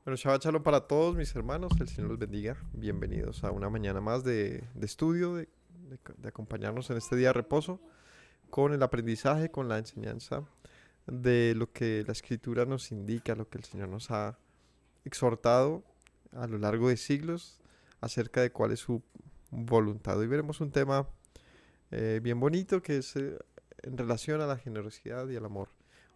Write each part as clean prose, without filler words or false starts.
Bueno, Shabbat Shalom para todos mis hermanos, el Señor los bendiga. Bienvenidos a una mañana más de estudio, de acompañarnos en este día de reposo con el aprendizaje, con la enseñanza de lo que la Escritura nos indica, lo que el Señor nos ha exhortado a lo largo de siglos acerca de cuál es su voluntad. Hoy veremos un tema bien bonito que es en relación a la generosidad y al amor.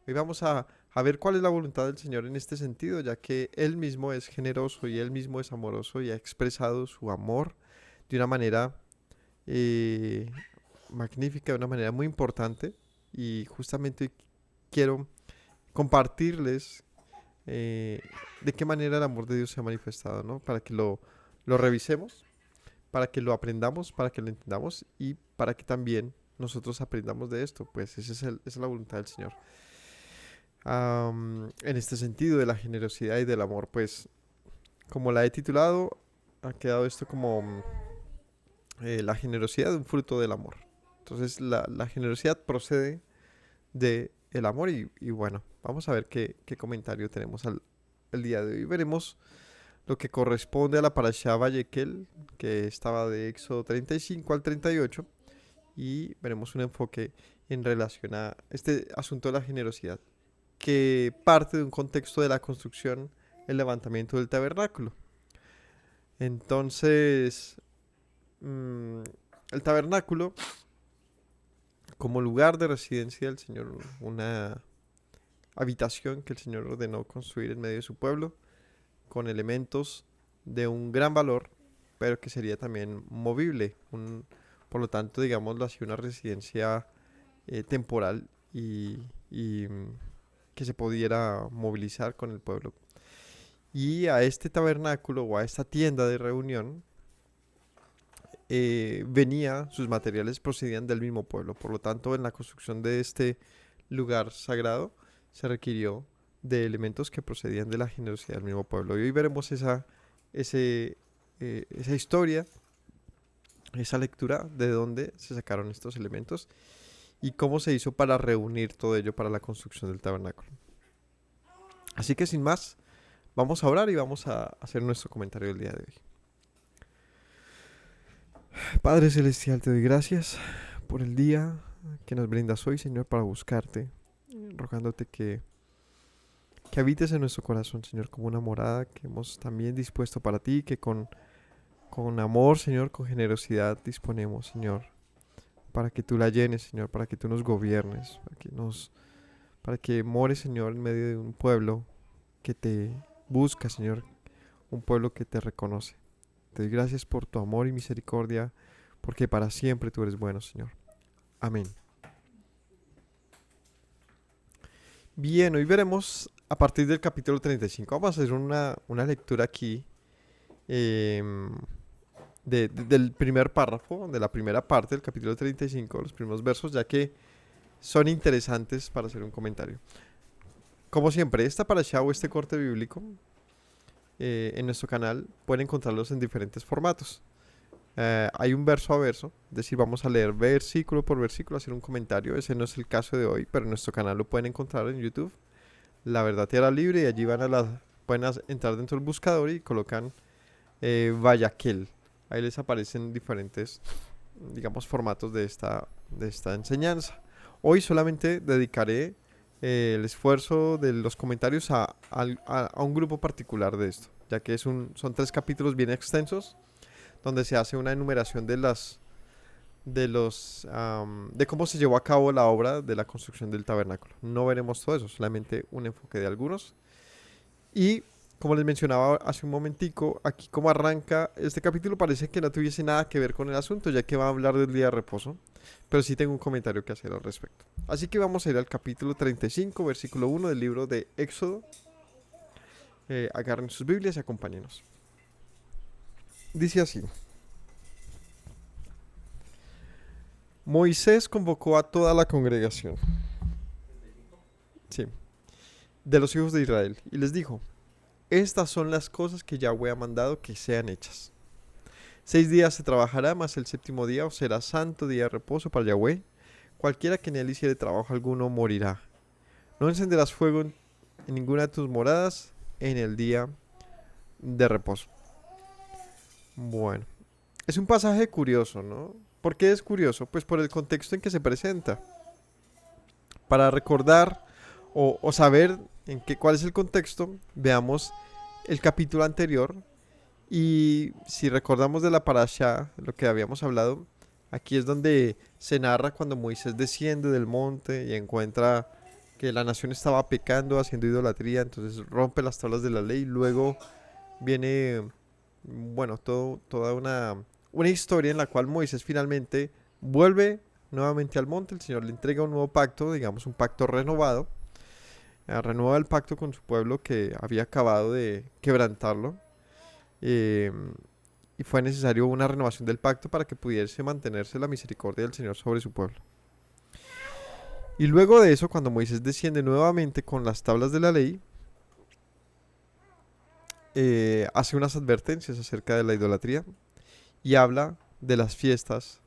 Hoy vamos a ver cuál es la voluntad del Señor en este sentido, ya que Él mismo es generoso y Él mismo es amoroso y ha expresado su amor de una manera eh, magnífica, de una manera muy importante. Y justamente hoy quiero compartirles de qué manera el amor de Dios se ha manifestado, ¿no? Para que lo revisemos, para que lo aprendamos, para que lo entendamos y para que también nosotros aprendamos de esto. Pues esa es la voluntad del Señor. En este sentido de la generosidad y del amor, pues como la he titulado, ha quedado esto como la generosidad, un fruto del amor. Entonces la generosidad procede de el amor y bueno, vamos a ver qué comentario tenemos el día de hoy. Veremos lo que corresponde a la parashá Vayekel, que estaba de Éxodo 35 al 38, y veremos un enfoque en relación a este asunto de la generosidad, que parte de un contexto de la construcción, el levantamiento del tabernáculo. Entonces, mm, el tabernáculo, como lugar de residencia del Señor, una habitación que el Señor ordenó construir en medio de su pueblo, con elementos de un gran valor, pero que sería también movible, por lo tanto, digámoslo así, una residencia temporal y que se pudiera movilizar con el pueblo. Y a este tabernáculo o a esta tienda de reunión sus materiales procedían del mismo pueblo. Por lo tanto, en la construcción de este lugar sagrado se requirió de elementos que procedían de la generosidad del mismo pueblo. Y hoy veremos esa historia, esa lectura de dónde se sacaron estos elementos y cómo se hizo para reunir todo ello para la construcción del tabernáculo. Así que sin más, vamos a orar y vamos a hacer nuestro comentario del día de hoy. Padre Celestial, te doy gracias por el día que nos brindas hoy, Señor, para buscarte, rogándote que habites en nuestro corazón, Señor, como una morada que hemos también dispuesto para ti, que con amor, Señor, con generosidad disponemos, Señor, para que tú la llenes, Señor, para que tú nos gobiernes, para que mores, Señor, en medio de un pueblo que te busca, Señor, un pueblo que te reconoce. Te doy gracias por tu amor y misericordia, porque para siempre tú eres bueno, Señor. Amén. Bien, hoy veremos a partir del capítulo 35. Vamos a hacer una lectura aquí eh, del primer párrafo, de la primera parte del capítulo 35, los primeros versos, ya que son interesantes para hacer un comentario. Como siempre, esta parashá o este corte bíblico en nuestro canal pueden encontrarlos en diferentes formatos. Hay un verso a verso, es decir, vamos a leer versículo por versículo, hacer un comentario. Ese no es el caso de hoy, pero en nuestro canal lo pueden encontrar en YouTube, La Verdad Te Hará Libre, y allí pueden entrar dentro del buscador y colocan Vayaquel. Ahí les aparecen diferentes, digamos, formatos de esta enseñanza. Hoy solamente dedicaré el esfuerzo de los comentarios a un grupo particular de esto, ya que son 3 capítulos bien extensos, donde se hace una enumeración de cómo se llevó a cabo la obra de la construcción del tabernáculo. No veremos todo eso, solamente un enfoque de algunos. Y como les mencionaba hace un momentico, aquí como arranca este capítulo parece que no tuviese nada que ver con el asunto, ya que va a hablar del día de reposo, pero sí tengo un comentario que hacer al respecto. Así que vamos a ir al capítulo 35, versículo 1 del libro de Éxodo. Agarren sus Biblias y acompáñenos. Dice así: Moisés convocó a toda la congregación, sí, de los hijos de Israel, y les dijo: Estas son las cosas que Yahweh ha mandado que sean hechas. 6 días se trabajará, mas el séptimo día os será santo día de reposo para Yahweh. Cualquiera que en él hiciere trabajo alguno morirá. No encenderás fuego en ninguna de tus moradas en el día de reposo. Bueno, es un pasaje curioso, ¿no? ¿Por qué es curioso? Pues por el contexto en que se presenta. Para recordar o saber cuál es el contexto, veamos el capítulo anterior. Y si recordamos de la parasha, lo que habíamos hablado, aquí es donde se narra cuando Moisés desciende del monte y encuentra que la nación estaba pecando, haciendo idolatría, entonces rompe las tablas de la ley. Luego viene, bueno, toda una historia en la cual Moisés finalmente vuelve nuevamente al monte. El Señor le entrega un nuevo pacto, digamos un pacto renovado. Renueva el pacto con su pueblo que había acabado de quebrantarlo. eh, y fue necesario una renovación del pacto para que pudiese mantenerse la misericordia del Señor sobre su pueblo. Y luego de eso, cuando Moisés desciende nuevamente con las tablas de la ley, hace unas advertencias acerca de la idolatría y habla de las fiestas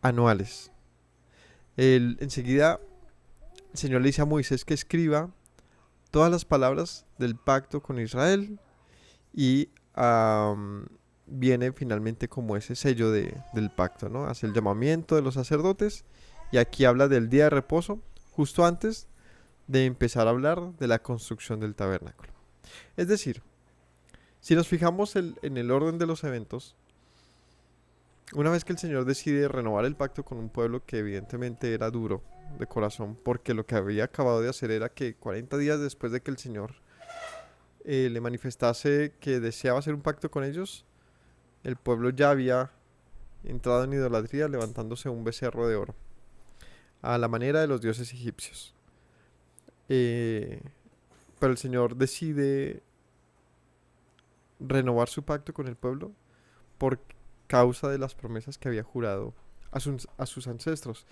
anuales. Enseguida, el Señor le dice a Moisés que escriba todas las palabras del pacto con Israel y viene finalmente como ese sello del pacto, ¿no? Hace el llamamiento de los sacerdotes y aquí habla del día de reposo justo antes de empezar a hablar de la construcción del tabernáculo. Es decir, si nos fijamos en el orden de los eventos, una vez que el Señor decide renovar el pacto con un pueblo que evidentemente era duro de corazón, porque lo que había acabado de hacer era que 40 días después de que el Señor le manifestase que deseaba hacer un pacto con ellos, el pueblo ya había entrado en idolatría levantándose un becerro de oro, a la manera de los dioses egipcios. Pero el Señor decide renovar su pacto con el pueblo por causa de las promesas que había jurado a sus ancestros.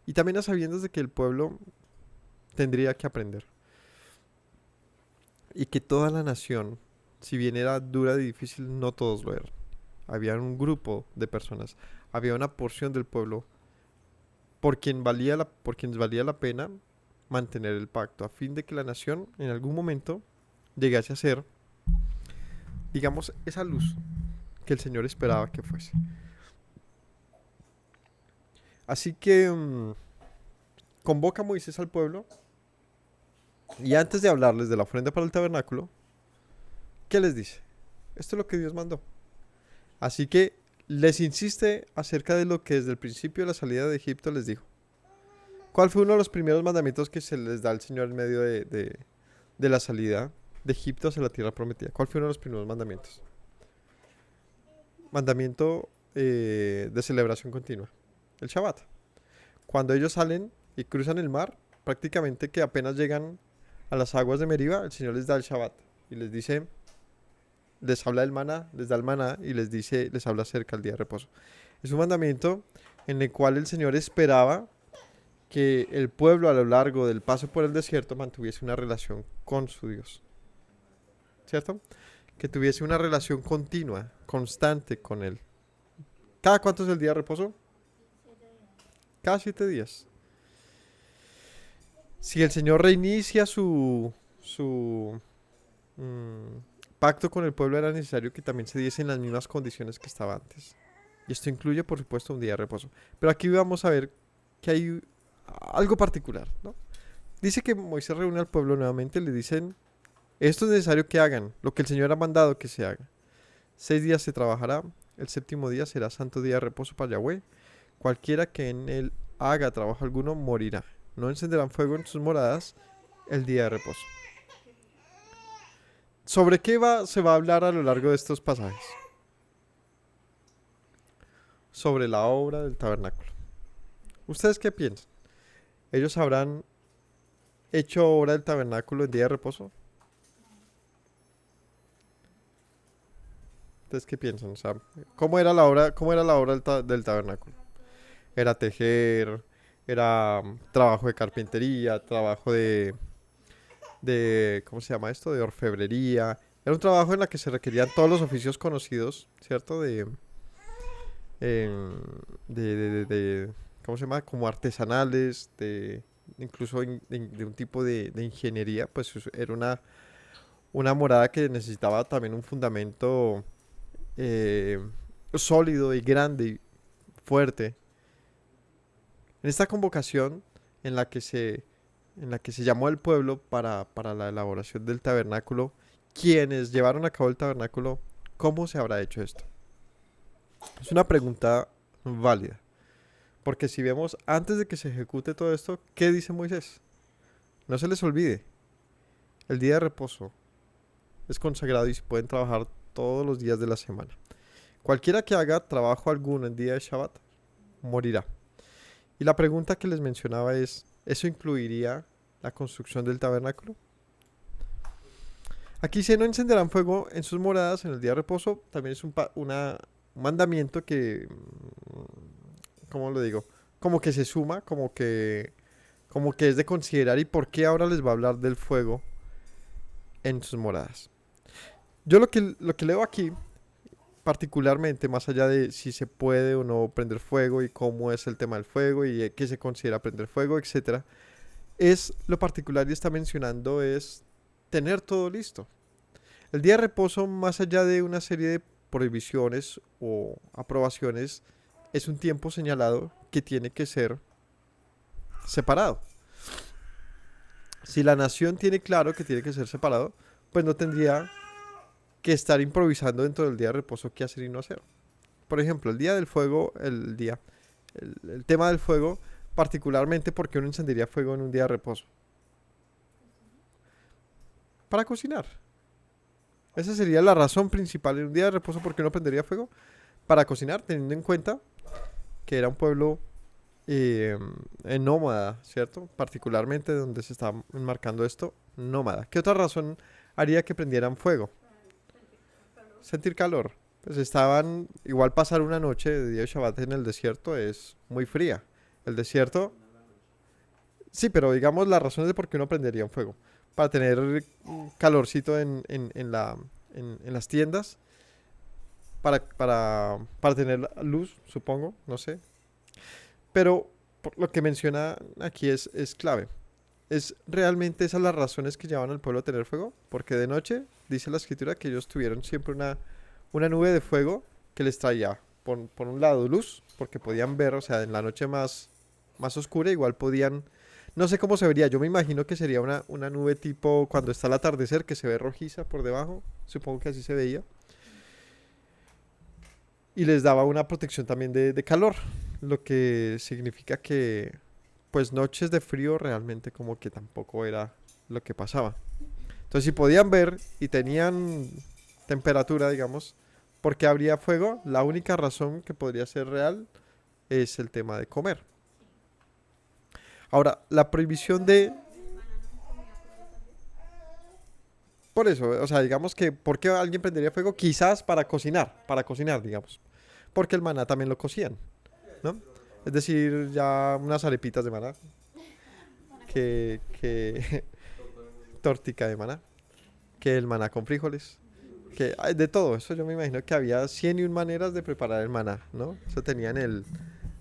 Y también a sabiendas de que el pueblo tendría que aprender. Y que toda la nación, si bien era dura y difícil, no todos lo eran. Había un grupo de personas, había una porción del pueblo por quienes valía la pena mantener el pacto, a fin de que la nación en algún momento llegase a ser, digamos, esa luz que el Señor esperaba que fuese. Así que convoca a Moisés al pueblo y antes de hablarles de la ofrenda para el tabernáculo, ¿qué les dice? Esto es lo que Dios mandó. Así que les insiste acerca de lo que desde el principio de la salida de Egipto les dijo. ¿Cuál fue uno de los primeros mandamientos que se les da al Señor en medio de la salida de Egipto hacia la tierra prometida? ¿Cuál fue uno de los primeros mandamientos? Mandamiento de celebración continua, el Shabbat. Cuando ellos salen y cruzan el mar, prácticamente que apenas llegan a las aguas de Meriba, el Señor les da el Shabbat y les dice, les habla del maná, les da el maná y les habla acerca del día de reposo. Es un mandamiento en el cual el Señor esperaba que el pueblo a lo largo del paso por el desierto mantuviese una relación con su Dios, ¿cierto? Que tuviese una relación continua, constante con Él. ¿Cada cuánto es el día de reposo? Cada 7 días. Si el Señor reinicia su pacto con el pueblo, era necesario que también se diese en las mismas condiciones que estaba antes. Y esto incluye, por supuesto, un día de reposo. Pero aquí vamos a ver que hay algo particular, ¿no? Dice que Moisés reúne al pueblo nuevamente, le dicen, esto es necesario que hagan, lo que el Señor ha mandado que se haga. 6 días se trabajará, el séptimo día será santo día de reposo para Yahweh. cualquiera que en él haga trabajo alguno morirá. No encenderán fuego en sus moradas el día de reposo. ¿Sobre qué se va a hablar a lo largo de estos pasajes? Sobre la obra del tabernáculo. ¿Ustedes qué piensan? ¿Ellos habrán hecho obra del tabernáculo en día de reposo? ¿Ustedes qué piensan? O sea, cómo era la obra del tabernáculo? Era tejer, era trabajo de carpintería, trabajo ¿cómo se llama esto? De orfebrería. Era un trabajo en el que se requerían todos los oficios conocidos, ¿cierto? em, ¿Cómo se llama? Como artesanales, incluso de un tipo de ingeniería, pues era una morada que necesitaba también un fundamento eh, sólido y grande y fuerte. En esta convocación en la que se llamó al pueblo para la elaboración del tabernáculo, quienes llevaron a cabo el tabernáculo, ¿cómo se habrá hecho esto? Es una pregunta válida, porque si vemos antes de que se ejecute todo esto, ¿qué dice Moisés? No se les olvide, el día de reposo es consagrado y se pueden trabajar todos los días de la semana. Cualquiera que haga trabajo alguno en día de Shabbat morirá. Y la pregunta que les mencionaba es, ¿eso incluiría la construcción del tabernáculo? Aquí se no encenderán fuego en sus moradas en el día de reposo. También es un mandamiento que, ¿cómo lo digo? Como que se suma, como que es de considerar. ¿Y por qué ahora les va a hablar del fuego en sus moradas? Yo lo que leo aquí, particularmente, más allá de si se puede o no prender fuego y cómo es el tema del fuego y qué se considera prender fuego, etcétera, es lo particular y está mencionando es tener todo listo. El día de reposo, más allá de una serie de prohibiciones o aprobaciones, es un tiempo señalado que tiene que ser separado. Si la nación tiene claro que tiene que ser separado, pues no tendría que estar improvisando dentro del día de reposo qué hacer y no hacer. Por ejemplo, el día del fuego, el tema del fuego, particularmente porque uno encendería fuego en un día de reposo. Para cocinar. Esa sería la razón principal en un día de reposo porque uno prendería fuego para cocinar, teniendo en cuenta que era un pueblo nómada, ¿cierto? Particularmente donde se está enmarcando esto, nómada. ¿Qué otra razón haría que prendieran fuego? Sentir calor. Pues igual pasar una noche de día de Shabbat en el desierto es muy fría. El desierto, sí, pero digamos la razón de por qué uno prendería un fuego. Para tener calorcito en las tiendas, para tener luz, supongo, no sé. Pero lo que menciona aquí es clave. ¿Es realmente esas las razones que llevaban al pueblo a tener fuego? Porque de noche, dice la escritura, que ellos tuvieron siempre una nube de fuego que les traía, por un lado, luz, porque podían ver, o sea, en la noche más oscura, igual podían, no sé cómo se vería, yo me imagino que sería una nube tipo cuando está el atardecer, que se ve rojiza por debajo, supongo que así se veía. Y les daba una protección también de calor, lo que significa que pues noches de frío realmente como que tampoco era lo que pasaba. Entonces si podían ver y tenían temperatura, digamos, porque habría fuego, la única razón que podría ser real es el tema de comer. Ahora, la prohibición de... Por eso, o sea, digamos que, ¿por qué alguien prendería fuego? Quizás para cocinar, digamos. Porque el maná también lo cocían, ¿no? Es decir, ya unas arepitas de maná, que tortica de maná, que el maná con frijoles, que hay de todo. Eso yo me imagino que había 100 y 1 maneras de preparar el maná, ¿no? Eso tenían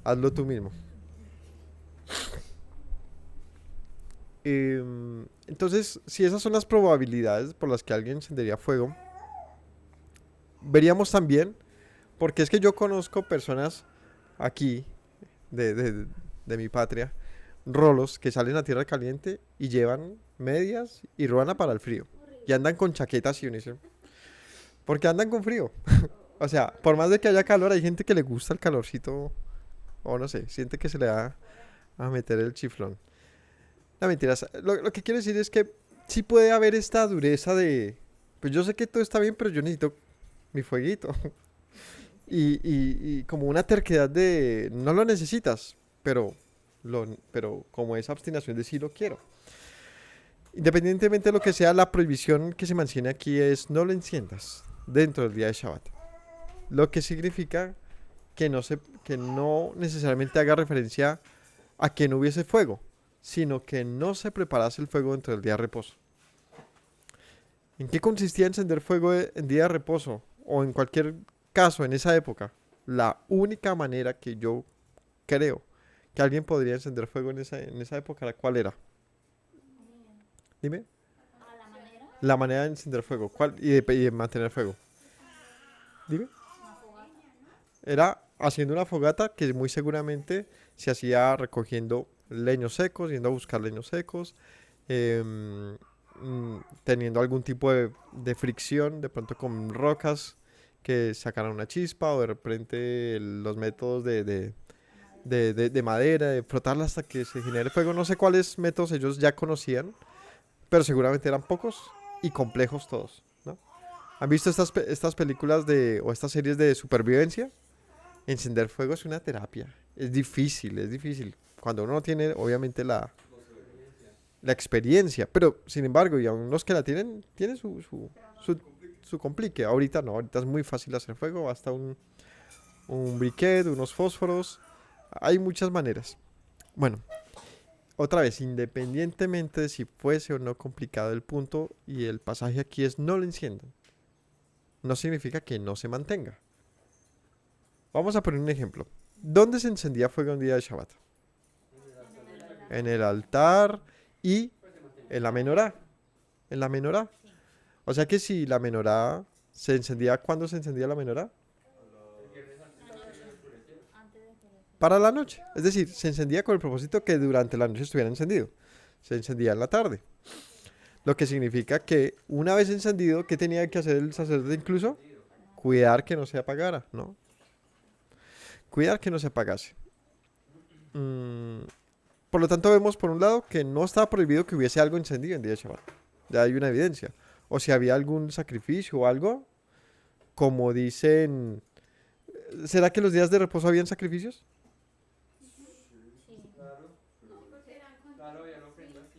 hazlo tú mismo. Entonces, si esas son las probabilidades por las que alguien encendería fuego, veríamos también, porque es que yo conozco personas aquí, de mi patria, rolos que salen a tierra caliente y llevan medias y ruana para el frío. Y andan con chaquetas y uniforme. Porque andan con frío. O sea, por más de que haya calor, hay gente que le gusta el calorcito O no sé, siente que se le va a meter el chiflón. No, mentiras. Lo que quiero decir es que sí puede haber esta dureza de, pues yo sé que todo está bien, pero yo necesito mi fueguito. Y como una terquedad de, no lo necesitas, pero, pero como esa obstinación de sí lo quiero. Independientemente de lo que sea, la prohibición que se mantiene aquí es no lo enciendas dentro del día de Shabbat. Lo que significa que no necesariamente haga referencia a que no hubiese fuego, sino que no se preparase el fuego dentro del día de reposo. ¿En qué consistía encender fuego en día de reposo? O en cualquier caso, en esa época. La única manera que yo creo que alguien podría encender fuego en esa época, ¿cuál era? Dime. La manera de encender fuego. ¿Cuál? Y de mantener fuego. Dime. Era haciendo una fogata que muy seguramente se hacía recogiendo leños secos, yendo a buscar leños secos, em, teniendo algún tipo de fricción, de pronto con rocas que sacaran una chispa, o de repente los métodos de madera, de frotarla hasta que se genere fuego. No sé cuáles métodos ellos ya conocían, pero seguramente eran pocos y complejos todos, ¿no? ¿Han visto estas películas o estas series de supervivencia? Encender fuego es una terapia. Es difícil, es difícil. Cuando uno no tiene, obviamente, la experiencia. Pero, sin embargo, y aún los que la tienen, tienen su complique. Ahorita no, ahorita es muy fácil hacer fuego. Basta un briquet, unos fósforos. Hay muchas maneras. Bueno, otra vez, independientemente de si fuese o no complicado el punto, y el pasaje aquí es no lo enciendan. No significa que no se mantenga. Vamos a poner un ejemplo. ¿Dónde se encendía fuego un día de Shabbat? En el altar y en la menorá. En la menorá. O sea que si la menorá se encendía, ¿cuándo se encendía la menorá? Para la noche. Es decir, se encendía con el propósito que durante la noche estuviera encendido. Se encendía en la tarde. Lo que significa que una vez encendido, ¿qué tenía que hacer el sacerdote incluso? Cuidar que no se apagara, ¿no? Cuidar que no se apagase. Mm, Por lo tanto, vemos por un lado que no estaba prohibido que hubiese algo encendido en día de Shabbat. Ya hay una evidencia. O si había algún sacrificio o algo, como dicen, ¿será que los días de reposo habían sacrificios?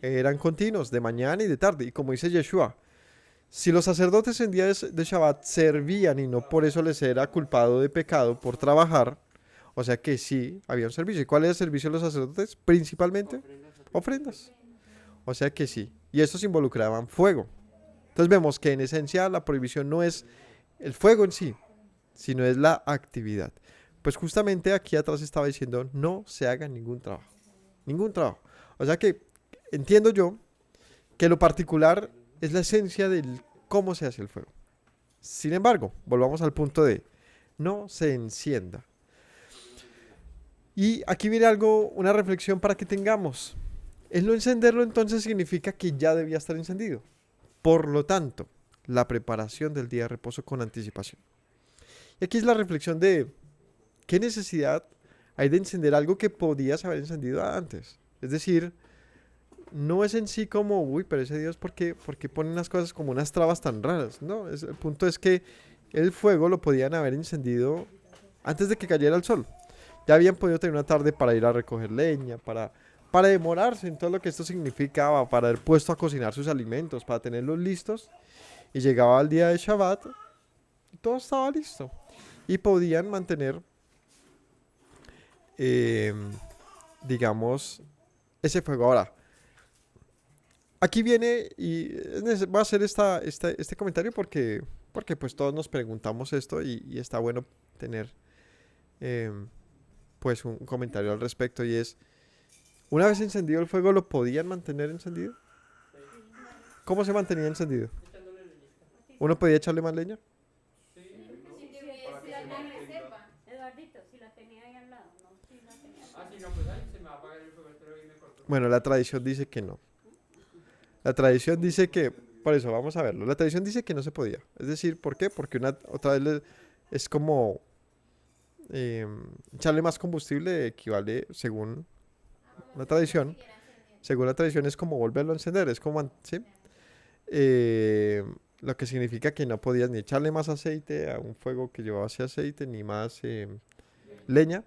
Eran continuos, de mañana y de tarde. Y como dice Yeshua, si los sacerdotes en días de Shabbat servían y no por eso les era culpado de pecado por trabajar, o sea que sí, había un servicio. ¿Y cuál era el servicio de los sacerdotes? Principalmente ofrendas. O sea que sí. Y estos involucraban fuego. Entonces vemos que en esencia la prohibición no es el fuego en sí, sino es la actividad. Pues justamente aquí atrás estaba diciendo no se haga ningún trabajo. Ningún trabajo. O sea que entiendo yo que lo particular es la esencia del cómo se hace el fuego. Sin embargo, volvamos al punto de no se encienda. Y aquí viene algo, una reflexión para que tengamos. El no encenderlo entonces significa que ya debía estar encendido. Por lo tanto, la preparación del día de reposo con anticipación. Y aquí es la reflexión de qué necesidad hay de encender algo que podías haber encendido antes. Es decir, no es en sí como, uy, pero ese Dios, por qué ponen las cosas como unas trabas tan raras? No, el punto es que el fuego lo podían haber encendido antes de que cayera el sol. Ya habían podido tener una tarde para ir a recoger leña, para demorarse en todo lo que esto significaba, para haber puesto a cocinar sus alimentos, para tenerlos listos. Y llegaba el día de Shabbat y todo estaba listo. Y podían mantener, eh, digamos, ese fuego. Ahora, aquí viene y voy a hacer este comentario porque pues todos nos preguntamos esto y está bueno tener em, pues un comentario al respecto y es, una vez encendido el fuego, ¿lo podían mantener encendido? ¿Cómo se mantenía encendido? ¿Uno podía echarle más leña? Bueno, la tradición dice que no. La tradición dice que, por eso, vamos a verlo. La tradición dice que no se podía. Es decir, ¿por qué? Porque otra vez es como echarle más combustible equivale, la tradición, según la tradición es como volverlo a encender, es como, ¿sí? Eh, lo que significa que no podías ni echarle más aceite a un fuego que llevaba ese aceite, ni más leña.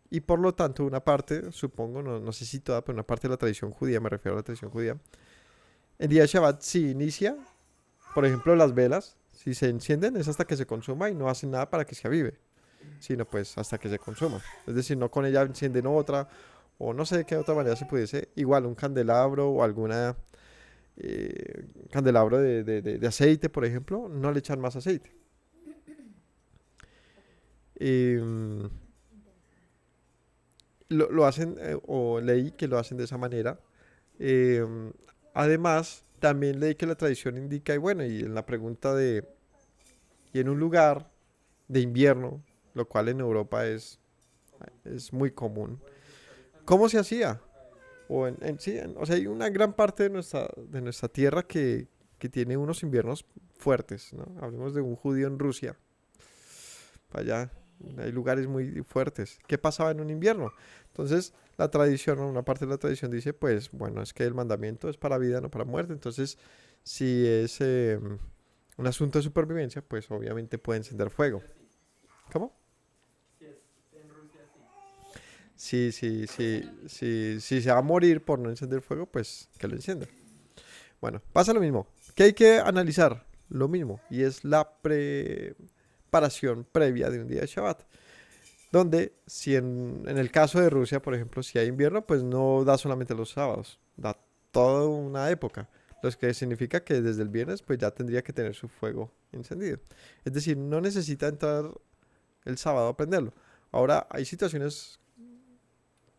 Y por lo tanto, una parte, supongo, no sé si toda, pero una parte de la tradición judía, me refiero a la tradición judía, el día de Shabbat si inicia, por ejemplo, las velas, si se encienden es hasta que se consuma y no hacen nada para que se avive, sino pues hasta que se consuma. Es decir, no con ella encienden otra, o no sé de qué otra manera se pudiese, igual un candelabro o alguna candelabro de aceite, por ejemplo, no le echan más aceite. Em, lo hacen, o leí que lo hacen de esa manera. Em, Además, también leí que la tradición indica, y bueno, y en la pregunta y en un lugar de invierno, lo cual en Europa es muy común, ¿cómo se hacía? Sí, o sea, hay una gran parte de nuestra tierra que tiene unos inviernos fuertes, ¿no? Hablemos de un judío en Rusia, para allá, hay lugares muy fuertes. ¿Qué pasaba en un invierno? Entonces, la tradición, ¿no? Una parte de la tradición dice, pues, bueno, es que el mandamiento es para vida, no para muerte. Entonces, si es un asunto de supervivencia, pues obviamente puede encender fuego. ¿Cómo? Si se va a morir por no encender fuego, pues que lo encienda. Bueno, pasa lo mismo. ¿Qué hay que analizar? Lo mismo. Y es la preparación previa de un día de Shabbat. Donde, si en el caso de Rusia, por ejemplo, si hay invierno, pues no da solamente los sábados, da toda una época. Lo que significa que desde el viernes, pues ya tendría que tener su fuego encendido. Es decir, no necesita entrar el sábado a prenderlo. Ahora, hay situaciones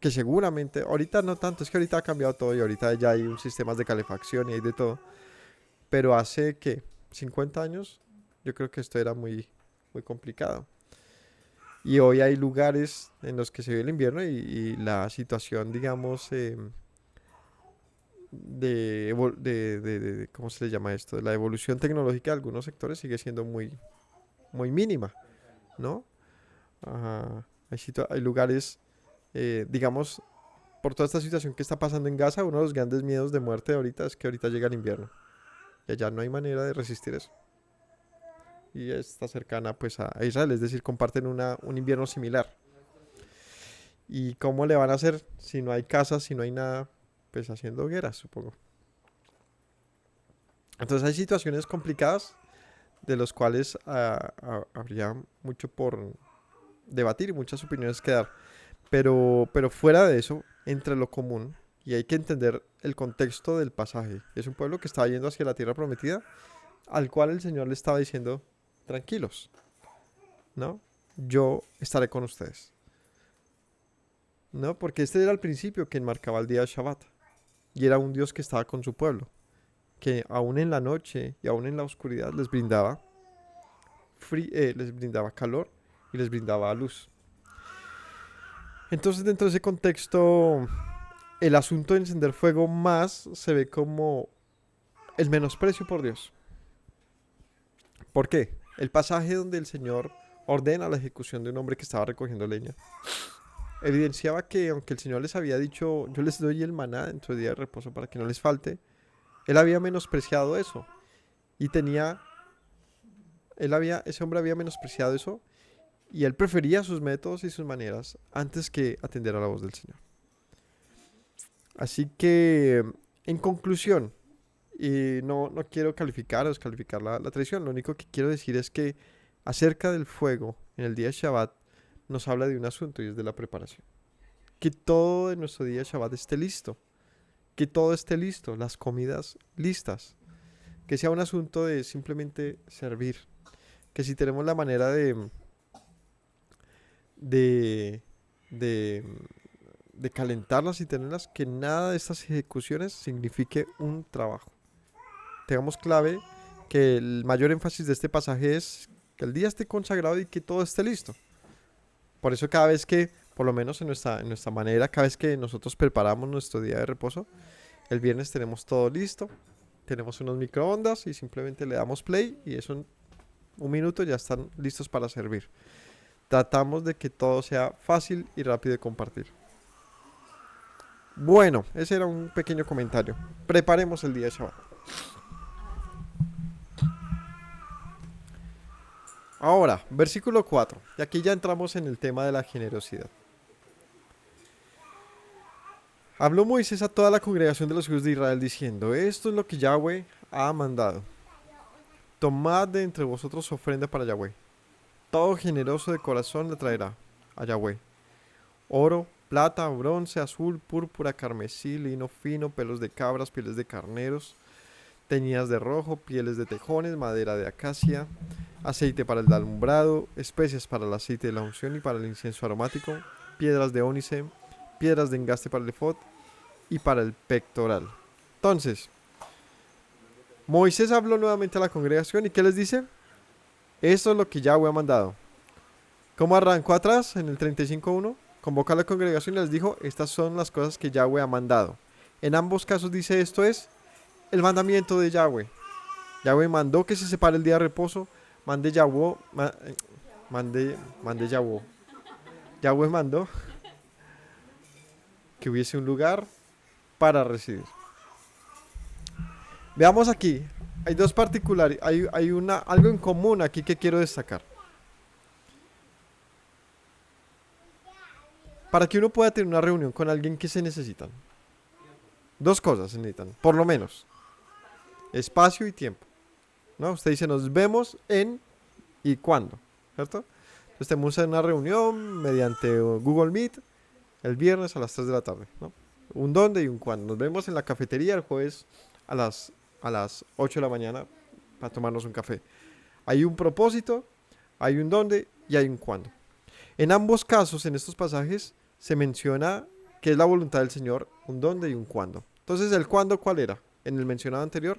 que seguramente, ahorita no tanto, es que ahorita ha cambiado todo y ahorita ya hay un sistemas de calefacción y hay de todo. Pero hace que 50 años, yo creo que esto era muy complicado. Y hoy hay lugares en los que se vive el invierno y la situación, digamos, ¿cómo se le llama esto? De la evolución tecnológica de algunos sectores sigue siendo muy mínima, ¿no? Ajá. Hay lugares, digamos, por toda esta situación que está pasando en Gaza, uno de los grandes miedos de muerte ahorita es que ahorita llega el invierno. Y allá no hay manera de resistir eso. Y está cercana pues a Israel, es decir, comparten un invierno similar. ¿Y cómo le van a hacer si no hay casas, si no hay nada? Pues haciendo hogueras, supongo. Entonces hay situaciones complicadas de las cuales habría mucho por debatir y muchas opiniones que dar. Pero fuera de eso, entre lo común, y hay que entender el contexto del pasaje. Es un pueblo que estaba yendo hacia la tierra prometida, al cual el Señor le estaba diciendo, tranquilos, ¿no? Yo estaré con ustedes. ¿No? Porque este era el principio que enmarcaba el día de Shabbat. Y era un Dios que estaba con su pueblo, que aún en la noche y aún en la oscuridad les brindaba calor y les brindaba luz. Entonces, dentro de ese contexto, el asunto de encender fuego más se ve como el menosprecio por Dios. ¿Por qué? El pasaje donde el Señor ordena la ejecución de un hombre que estaba recogiendo leña evidenciaba que aunque el Señor les había dicho, yo les doy el maná en su día de reposo para que no les falte, él había menospreciado eso y ese hombre había menospreciado eso y él prefería sus métodos y sus maneras antes que atender a la voz del Señor. Así que, en conclusión, y no quiero calificar o descalificar la tradición, lo único que quiero decir es que acerca del fuego en el día de Shabbat nos habla de un asunto y es de la preparación. Que todo en nuestro día de Shabbat esté listo, que todo esté listo, las comidas listas, que sea un asunto de simplemente servir, que si tenemos la manera de, de, de calentarlas y tenerlas, que nada de estas ejecuciones signifique un trabajo. Tengamos clave que el mayor énfasis de este pasaje es que el día esté consagrado y que todo esté listo. Por eso cada vez que, por lo menos en nuestra manera, cada vez que nosotros preparamos nuestro día de reposo, el viernes tenemos todo listo, tenemos unos microondas y simplemente le damos play y eso en un minuto ya están listos para servir. Tratamos de que todo sea fácil y rápido de compartir. Bueno, ese era un pequeño comentario. Preparemos el día de Shabbat. Ahora, versículo 4. Y aquí ya entramos en el tema de la generosidad. Habló Moisés a toda la congregación de los hijos de Israel diciendo: esto es lo que Yahweh ha mandado. Tomad de entre vosotros ofrenda para Yahweh. Todo generoso de corazón le traerá a Yahweh oro, plata, bronce, azul, púrpura, carmesí, lino fino, pelos de cabras, pieles de carneros, teñidas de rojo, pieles de tejones, madera de acacia, aceite para el alumbrado, especias para el aceite de la unción y para el incienso aromático, piedras de ónice, piedras de engaste para el efod y para el pectoral. Entonces, Moisés habló nuevamente a la congregación y ¿qué les dice? Esto es lo que Yahweh ha mandado. ¿Cómo arrancó atrás en el 35.1? Convocó a la congregación y les dijo: estas son las cosas que Yahweh ha mandado. En ambos casos dice: esto es el mandamiento de Yahweh. Yahweh mandó que se separe el día de reposo. Yahweh mandó que hubiese un lugar para residir. Veamos aquí. Hay dos particulares. Hay algo en común aquí que quiero destacar. Para que uno pueda tener una reunión con alguien, ¿qué se necesitan? Dos cosas se necesitan, por lo menos. Espacio y tiempo. ¿No? Usted dice: nos vemos en y cuándo, ¿cierto? Entonces tenemos una reunión mediante Google Meet el viernes a las 3 de la tarde, ¿no? Un dónde y un cuándo. Nos vemos en la cafetería el jueves a las 8 de la mañana para tomarnos un café. Hay un propósito, hay un dónde y hay un cuándo. En ambos casos, en estos pasajes, se menciona que es la voluntad del Señor, un dónde y un cuándo. Entonces, ¿el cuándo cuál era? En el mencionado anterior,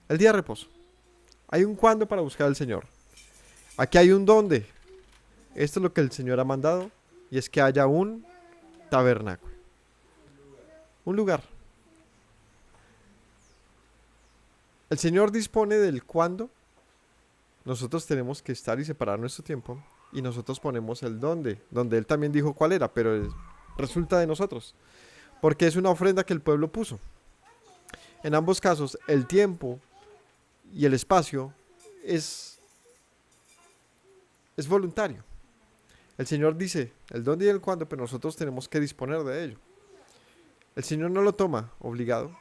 el día de reposo. Hay un cuándo para buscar al Señor. Aquí hay un dónde. Esto es lo que el Señor ha mandado, y es que haya un tabernáculo. Un lugar. El Señor dispone del cuándo. Nosotros tenemos que estar y separar nuestro tiempo. Y nosotros ponemos el dónde. Donde Él también dijo cuál era, pero resulta de nosotros. Porque es una ofrenda que el pueblo puso. En ambos casos, el tiempo y el espacio es voluntario. El Señor dice el dónde y el cuándo, pero nosotros tenemos que disponer de ello. El Señor no lo toma obligado,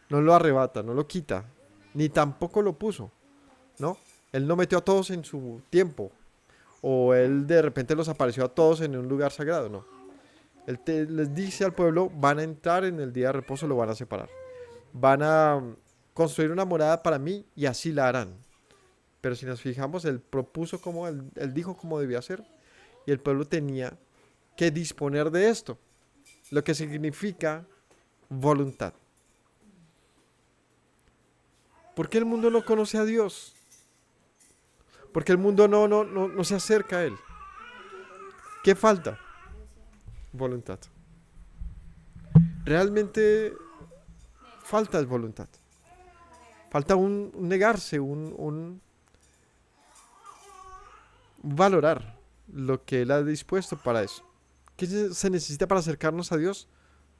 no lo arrebata, no lo quita, ni tampoco lo puso, ¿no? Él no metió a todos en su tiempo, o Él de repente los apareció a todos en un lugar sagrado, no. Él les dice al pueblo: van a entrar en el día de reposo, lo van a separar. Van a construir una morada para mí y así la harán. Pero si nos fijamos, Él propuso como él dijo cómo debía ser, y el pueblo tenía que disponer de esto, lo que significa voluntad. ¿Por qué el mundo no conoce a Dios? Porque el mundo no se acerca a Él. ¿Qué falta? Voluntad. Realmente falta voluntad. Falta un negarse, un valorar lo que Él ha dispuesto para eso. ¿Qué se necesita para acercarnos a Dios?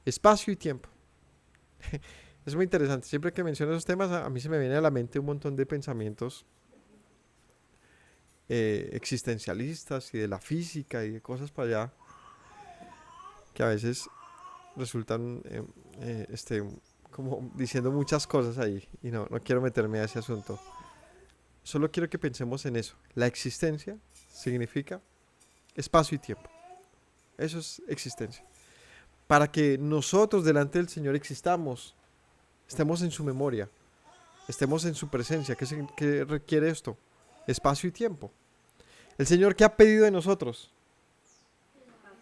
Espacio y tiempo. Es muy interesante. Siempre que menciono esos temas, a mí se me viene a la mente un montón de pensamientos existencialistas y de la física y de cosas para allá que a veces resultan como diciendo muchas cosas ahí, y no quiero meterme a ese asunto. Solo quiero que pensemos en eso. La existencia significa espacio y tiempo. Eso es existencia. Para que nosotros delante del Señor existamos, estemos en su memoria, estemos en su presencia. ¿Qué requiere esto? Espacio y tiempo. El Señor, ¿qué ha pedido de nosotros?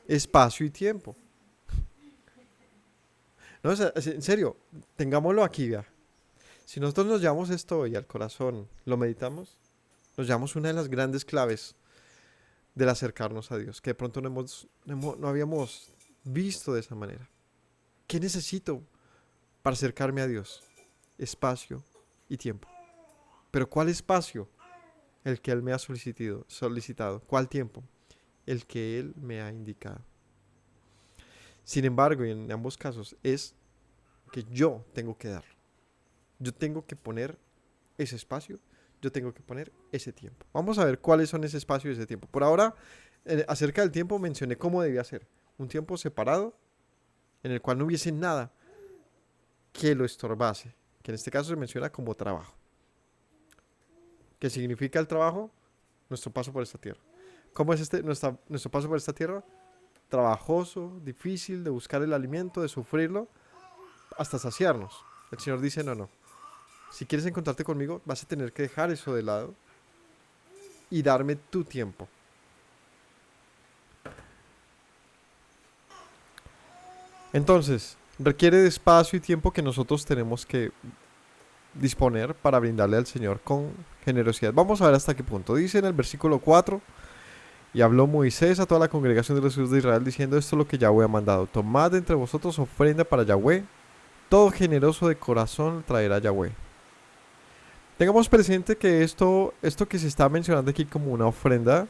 Espacio y tiempo. No, en serio, tengámoslo aquí, vea. Si nosotros nos llevamos esto hoy al corazón, lo meditamos, nos llevamos una de las grandes claves del acercarnos a Dios, que de pronto no habíamos visto de esa manera. ¿Qué necesito para acercarme a Dios? Espacio y tiempo. Pero ¿cuál espacio? El que Él me ha solicitado. ¿Cuál tiempo? el que Él me ha indicado. Sin embargo, y en ambos casos, es que yo tengo que darlo. Yo tengo que poner ese espacio, yo tengo que poner ese tiempo. Vamos a ver cuáles son ese espacio y ese tiempo. Por ahora, acerca del tiempo mencioné cómo debía ser. Un tiempo separado en el cual no hubiese nada que lo estorbase, que en este caso se menciona como trabajo. ¿Qué significa el trabajo? Nuestro paso por esta tierra. ¿Cómo es nuestro paso por esta tierra? Trabajoso, difícil, de buscar el alimento, de sufrirlo, hasta saciarnos. El Señor dice, no. Si quieres encontrarte conmigo, vas a tener que dejar eso de lado y darme tu tiempo. Entonces, requiere de espacio y tiempo que nosotros tenemos que disponer para brindarle al Señor con generosidad. Vamos a ver hasta qué punto. Dice en el versículo 4, y habló Moisés a toda la congregación de los hijos de Israel diciendo, esto es lo que Yahweh ha mandado. Tomad entre vosotros ofrenda para Yahweh, todo generoso de corazón traerá Yahweh. Tengamos presente que esto que se está mencionando aquí como una ofrenda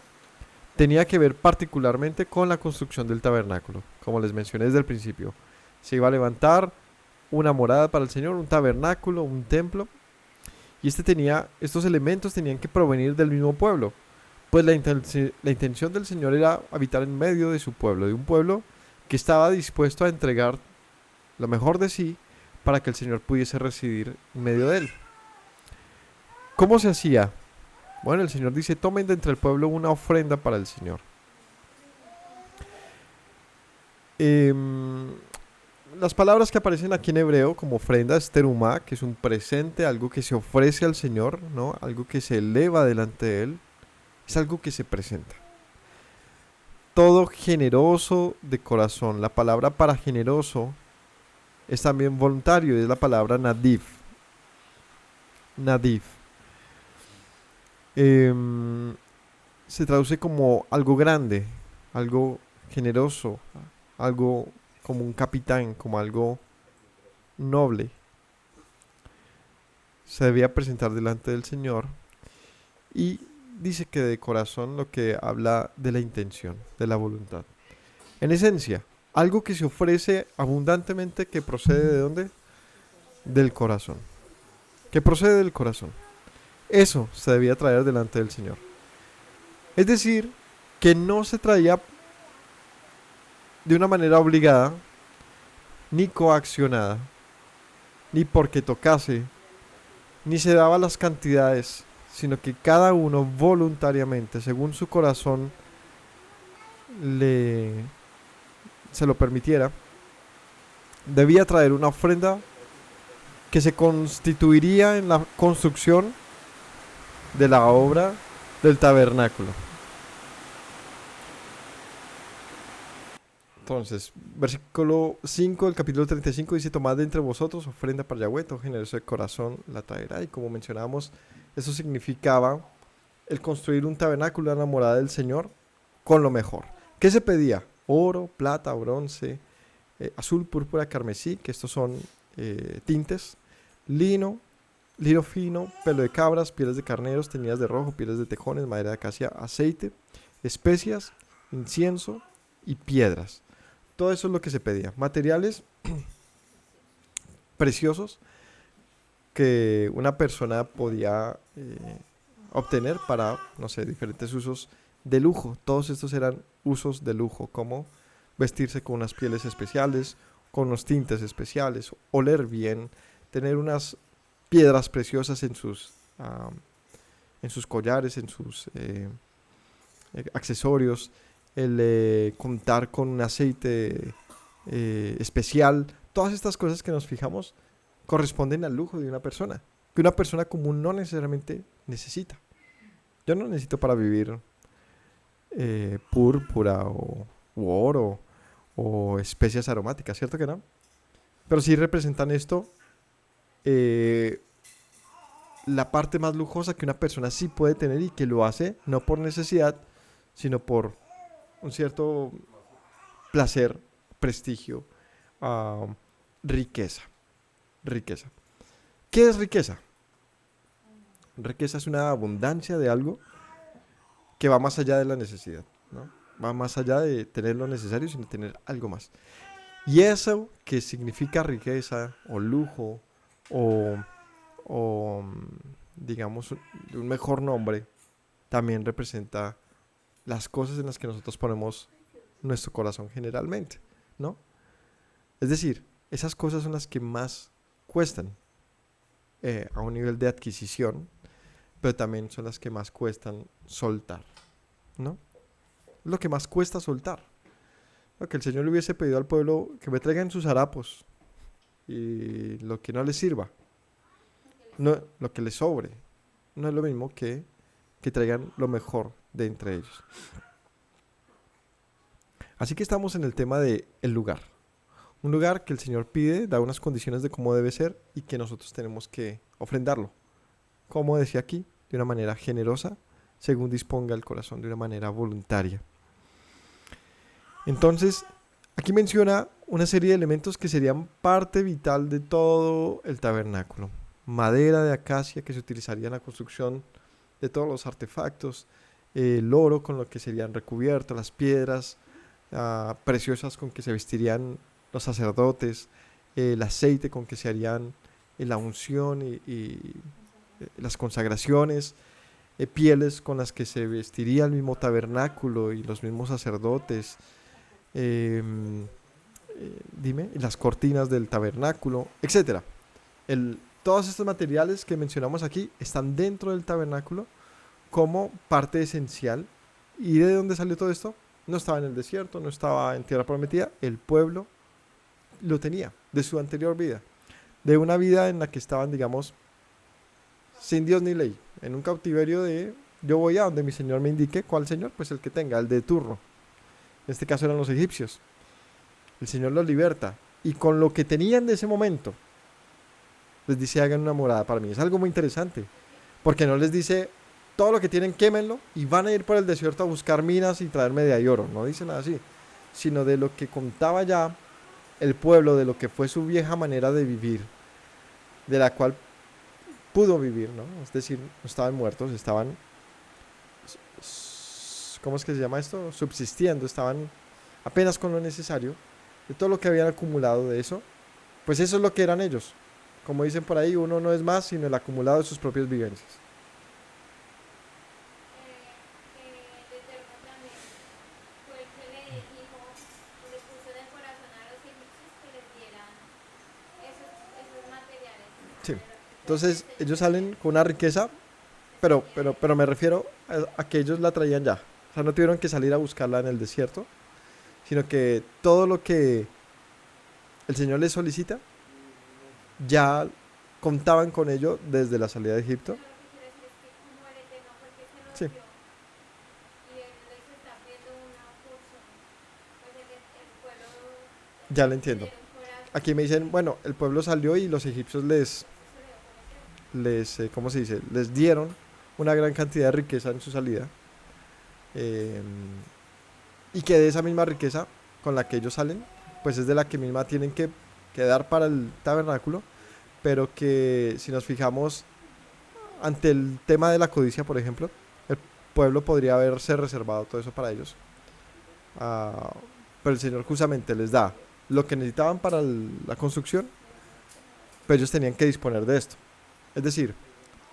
tenía que ver particularmente con la construcción del tabernáculo. Como les mencioné desde el principio, se iba a levantar una morada para el Señor, un tabernáculo, un templo, y estos elementos tenían que provenir del mismo pueblo, pues la intención del Señor era habitar en medio de su pueblo, de un pueblo que estaba dispuesto a entregar lo mejor de sí para que el Señor pudiese residir en medio de él. ¿Cómo se hacía? Bueno, el Señor dice, tomen de entre el pueblo una ofrenda para el Señor. Las palabras que aparecen aquí en hebreo como ofrenda es terumá, que es un presente, algo que se ofrece al Señor, ¿no? Algo que se eleva delante de Él, es algo que se presenta. Todo generoso de corazón. La palabra para generoso es también voluntario, es la palabra nadiv. Nadiv. Se traduce como algo grande, algo generoso, algo como un capitán, como algo noble. Se debía presentar delante del Señor y dice que de corazón, lo que habla de la intención, de la voluntad. En esencia, algo que se ofrece abundantemente, que procede ¿de dónde? Del corazón. Que procede del corazón. Eso se debía traer delante del Señor. Es decir, que no se traía de una manera obligada, ni coaccionada, ni porque tocase, ni se daba las cantidades, sino que cada uno voluntariamente, según su corazón se lo permitiera, debía traer una ofrenda que se constituiría en la construcción de la obra del tabernáculo. Entonces, versículo 5 del capítulo 35 dice, tomad de entre vosotros ofrenda para Yahweh, todo generoso de corazón la traerá. Y como mencionábamos, eso significaba el construir un tabernáculo, una morada del Señor, con lo mejor. ¿Qué se pedía? Oro, plata, bronce, azul, púrpura, carmesí, que estos son tintes, lino fino, pelo de cabras, pieles de carneros, teñidas de rojo, pieles de tejones, madera de acacia, aceite, especias, incienso y piedras. Todo eso es lo que se pedía. Materiales preciosos que una persona podía obtener para, no sé, diferentes usos de lujo. Todos estos eran usos de lujo, como vestirse con unas pieles especiales, con unos tintes especiales, oler bien, tener unas piedras preciosas en sus collares, en sus accesorios, el contar con un aceite especial. Todas estas cosas que nos fijamos corresponden al lujo de una persona, que una persona común no necesariamente necesita. Yo no necesito para vivir púrpura u oro o especias aromáticas, ¿cierto que no? Pero sí representan esto, la parte más lujosa que una persona sí puede tener y que lo hace no por necesidad, sino por un cierto placer, prestigio, riqueza. Riqueza. ¿Qué es riqueza? Riqueza es una abundancia de algo que va más allá de la necesidad, ¿no? va más allá de tener lo necesario, sino tener algo más. Y eso que significa riqueza o lujo o, o digamos, un mejor nombre, también representa las cosas en las que nosotros ponemos nuestro corazón generalmente, ¿no? Es decir, esas cosas son las que más cuestan a un nivel de adquisición, pero también son las que más cuestan soltar, ¿no? Lo que más cuesta soltar. Lo que el Señor le hubiese pedido al pueblo que me traigan sus harapos y lo que no les sirva, no, lo que les sobre, no es lo mismo que traigan lo mejor de entre ellos. Así que estamos en el tema del lugar. Un lugar que el Señor pide, da unas condiciones de cómo debe ser y que nosotros tenemos que ofrendarlo. Como decía aquí, de una manera generosa, según disponga el corazón, de una manera voluntaria. Entonces, aquí menciona una serie de elementos que serían parte vital de todo el tabernáculo. Madera de acacia que se utilizaría en la construcción de todos los artefactos, el oro con lo que serían recubiertos, las piedras preciosas con que se vestirían los sacerdotes, el aceite con que se harían la unción y las consagraciones, pieles con las que se vestiría el mismo tabernáculo y los mismos sacerdotes, las cortinas del tabernáculo, etcétera. Todos estos materiales que mencionamos aquí están dentro del tabernáculo como parte esencial. ¿Y de dónde salió todo esto? No estaba en el desierto, no estaba en tierra prometida, el pueblo lo tenía de su anterior vida, de una vida en la que estaban, digamos, sin Dios ni ley, en un cautiverio de yo voy a donde mi Señor me indique. ¿Cuál Señor? Pues el que tenga, el de turno. En este caso eran los egipcios. El Señor los liberta y con lo que tenían de ese momento les dice hagan una morada para mí. Es algo muy interesante porque no les dice todo lo que tienen quémenlo y van a ir por el desierto a buscar minas y traerme de ahí oro. No dice nada así, sino de lo que contaba ya el pueblo, de lo que fue su vieja manera de vivir, de la cual pudo vivir, ¿no? Es decir, no estaban muertos, estaban, ¿cómo es que se llama esto? Subsistiendo, estaban apenas con lo necesario, de todo lo que habían acumulado de eso, pues eso es lo que eran ellos. Como dicen por ahí, uno no es más sino el acumulado de sus propias vivencias. Sí. Entonces ellos salen con una riqueza, pero me refiero a que ellos la traían ya. O sea, no tuvieron que salir a buscarla en el desierto, sino que todo lo que el Señor les solicita, ya contaban con ello desde la salida de Egipto. Sí, ya lo entiendo. Aquí me dicen, bueno, el pueblo salió y los egipcios ¿cómo se dice? Les dieron una gran cantidad de riqueza en su salida. eh, y que de esa misma riqueza con la que ellos salen, pues es de la que misma tienen que dar para el tabernáculo, pero que si nos fijamos ante el tema de la codicia, por ejemplo, el pueblo podría haberse reservado todo eso para ellos. Ah, pero el Señor justamente les da lo que necesitaban para la construcción, pero ellos tenían que disponer de esto. Es decir,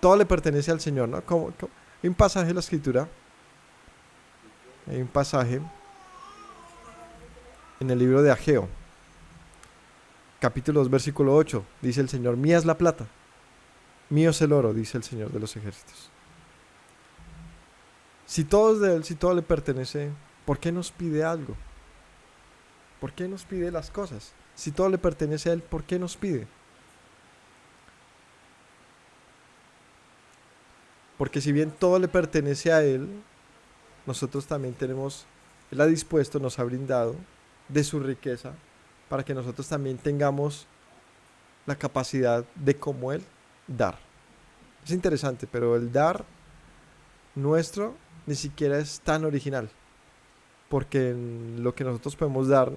todo le pertenece al Señor, ¿no? Hay un pasaje de la Escritura, hay un pasaje en el libro de Ageo, capítulo 2, versículo 8, dice el Señor, mía es la plata, mío es el oro, dice el Señor de los ejércitos. Si todo es de Él, si todo le pertenece, ¿por qué nos pide algo? ¿Por qué nos pide las cosas? Si todo le pertenece a Él, ¿por qué nos pide? Porque si bien todo le pertenece a Él, nosotros también tenemos, Él ha dispuesto, nos ha brindado de su riqueza para que nosotros también tengamos la capacidad de como Él dar. Es interesante, pero el dar nuestro ni siquiera es tan original, porque en lo que nosotros podemos dar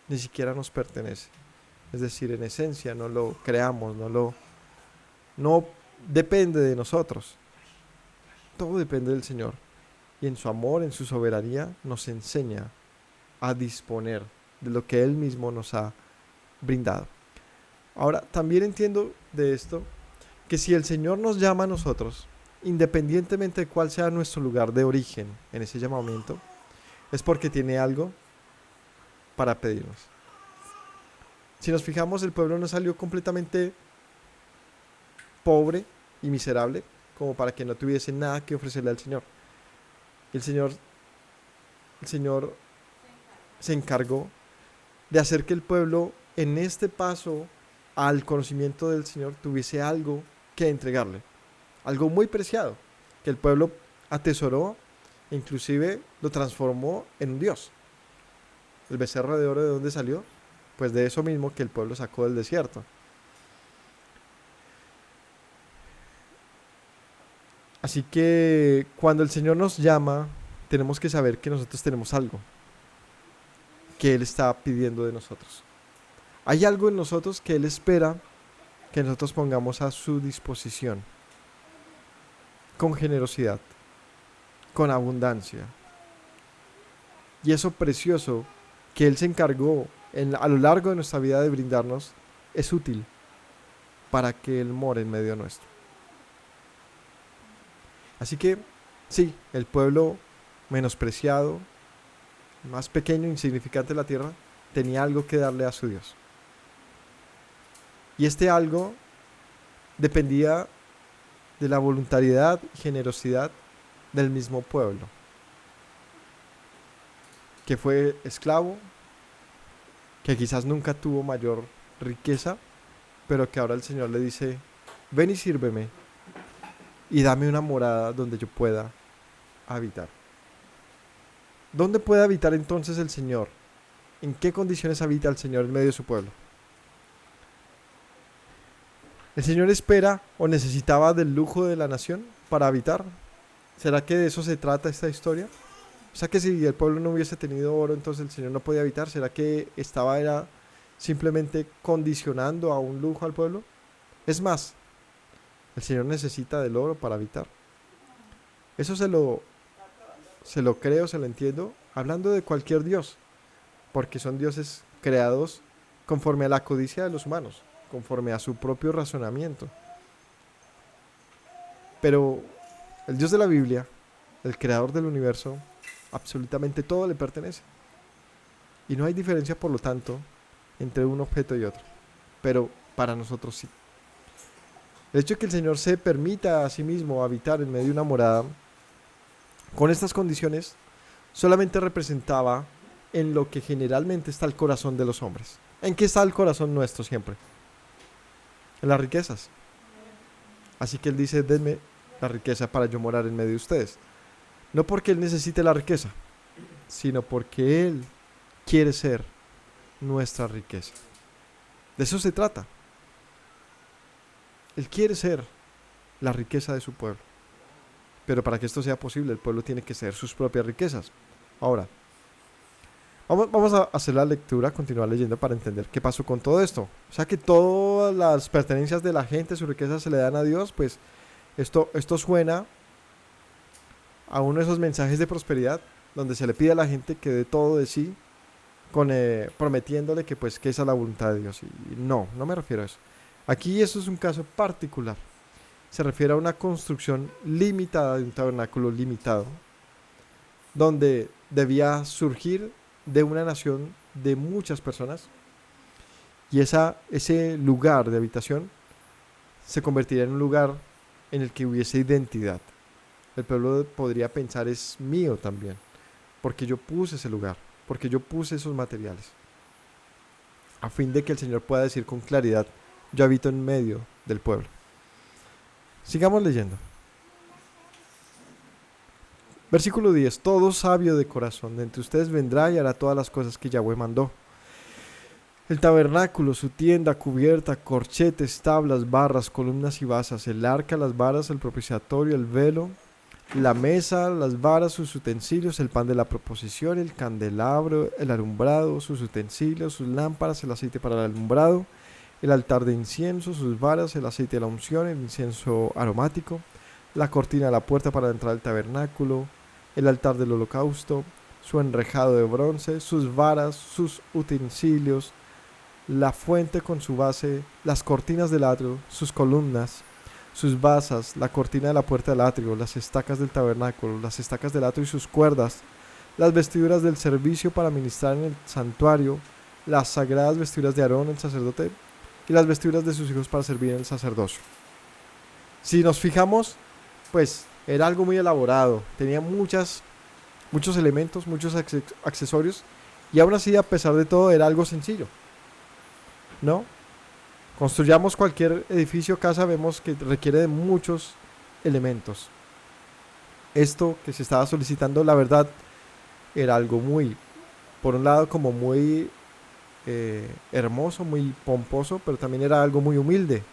ni siquiera nos pertenece. Es decir, en esencia no lo creamos, no depende de nosotros. Todo depende del Señor. y en su amor, en su soberanía, nos enseña a disponer de lo que Él mismo nos ha brindado. Ahora, también entiendo de esto que si el Señor nos llama a nosotros, independientemente de cuál sea nuestro lugar de origen en ese llamamiento, es porque tiene algo para pedirnos. Si nos fijamos, el pueblo no salió completamente pobre y miserable como para que no tuviese nada que ofrecerle al Señor. El Señor se encargó de hacer que el pueblo en este paso al conocimiento del Señor tuviese algo que entregarle, algo muy preciado, que el pueblo atesoró e inclusive lo transformó en un Dios. El becerro de oro, ¿de dónde salió? Pues de eso mismo que el pueblo sacó del desierto. Así que cuando el Señor nos llama, tenemos que saber que nosotros tenemos algo que Él está pidiendo de nosotros. Hay algo en nosotros que Él espera que nosotros pongamos a su disposición, con generosidad, con abundancia. Y eso precioso que Él se encargó a lo largo de nuestra vida de brindarnos es útil para que Él more en medio nuestro. Así que, sí, el pueblo menospreciado, más pequeño, insignificante de la tierra, tenía algo que darle a su Dios. Y este algo dependía de la voluntariedad y generosidad del mismo pueblo, que fue esclavo, que quizás nunca tuvo mayor riqueza, pero que ahora el Señor le dice, ven y sírveme y dame una morada donde yo pueda habitar. ¿Dónde puede habitar entonces el Señor? ¿En qué condiciones habita el Señor en medio de su pueblo? ¿El Señor espera o necesitaba del lujo de la nación para habitar? ¿Será que de eso se trata esta historia? O sea que si el pueblo no hubiese tenido oro, entonces el Señor no podía habitar. ¿Será que era simplemente condicionando a un lujo al pueblo? Es más, el Señor necesita del oro para habitar. Eso se lo creo, se lo entiendo, hablando de cualquier Dios, porque son dioses creados conforme a la codicia de los humanos, conforme a su propio razonamiento. Pero el Dios de la Biblia, el creador del universo, absolutamente todo le pertenece. Y no hay diferencia, por lo tanto, entre un objeto y otro. Pero para nosotros sí. El hecho de que el Señor se permita a sí mismo habitar en medio de una morada con estas condiciones solamente representaba en lo que generalmente está el corazón de los hombres. ¿En qué está el corazón nuestro siempre? En las riquezas. Así que Él dice, denme la riqueza para yo morar en medio de ustedes. No porque Él necesite la riqueza, sino porque Él quiere ser nuestra riqueza. De eso se trata. Él quiere ser la riqueza de su pueblo. Pero para que esto sea posible, el pueblo tiene que ser sus propias riquezas. Ahora, vamos a hacer la lectura, continuar leyendo para entender qué pasó con todo esto. O sea que todas las pertenencias de la gente, sus riquezas se le dan a Dios, pues esto suena a uno de esos mensajes de prosperidad donde se le pide a la gente que dé todo de sí, prometiéndole que esa es la voluntad de Dios. Y no me refiero a eso. Aquí eso es un caso particular. Se refiere a una construcción limitada de un tabernáculo limitado, donde debía surgir de una nación de muchas personas, y ese lugar de habitación se convertiría en un lugar en el que hubiese identidad. El pueblo podría pensar, es mío también, porque yo puse ese lugar, porque yo puse esos materiales, a fin de que el Señor pueda decir con claridad, yo habito en medio del pueblo. Sigamos leyendo. Versículo 10. Todo sabio de corazón de entre ustedes vendrá y hará todas las cosas que Yahweh mandó. El tabernáculo, su tienda, cubierta, corchetes, tablas, barras, columnas y basas, el arca, las varas, el propiciatorio, el velo, la mesa, las varas, sus utensilios, el pan de la proposición, el candelabro, el alumbrado, sus utensilios, sus lámparas, el aceite para el alumbrado, el altar de incienso, sus varas, el aceite de la unción, el incienso aromático, la cortina de la puerta para entrar al tabernáculo, el altar del holocausto, su enrejado de bronce, sus varas, sus utensilios, la fuente con su base, las cortinas del atrio, sus columnas, sus basas, la cortina de la puerta del atrio, las estacas del tabernáculo, las estacas del atrio y sus cuerdas, las vestiduras del servicio para ministrar en el santuario, las sagradas vestiduras de Aarón el sacerdote y las vestiduras de sus hijos para servir en el sacerdocio. Si nos fijamos, pues era algo muy elaborado, tenía muchos elementos, muchos accesorios, y aún así, a pesar de todo, era algo sencillo, ¿no? Construyamos cualquier edificio, casa, vemos que requiere de muchos elementos. Esto que se estaba solicitando, la verdad, era algo muy, por un lado, como muy hermoso, muy pomposo, pero también era algo muy humilde.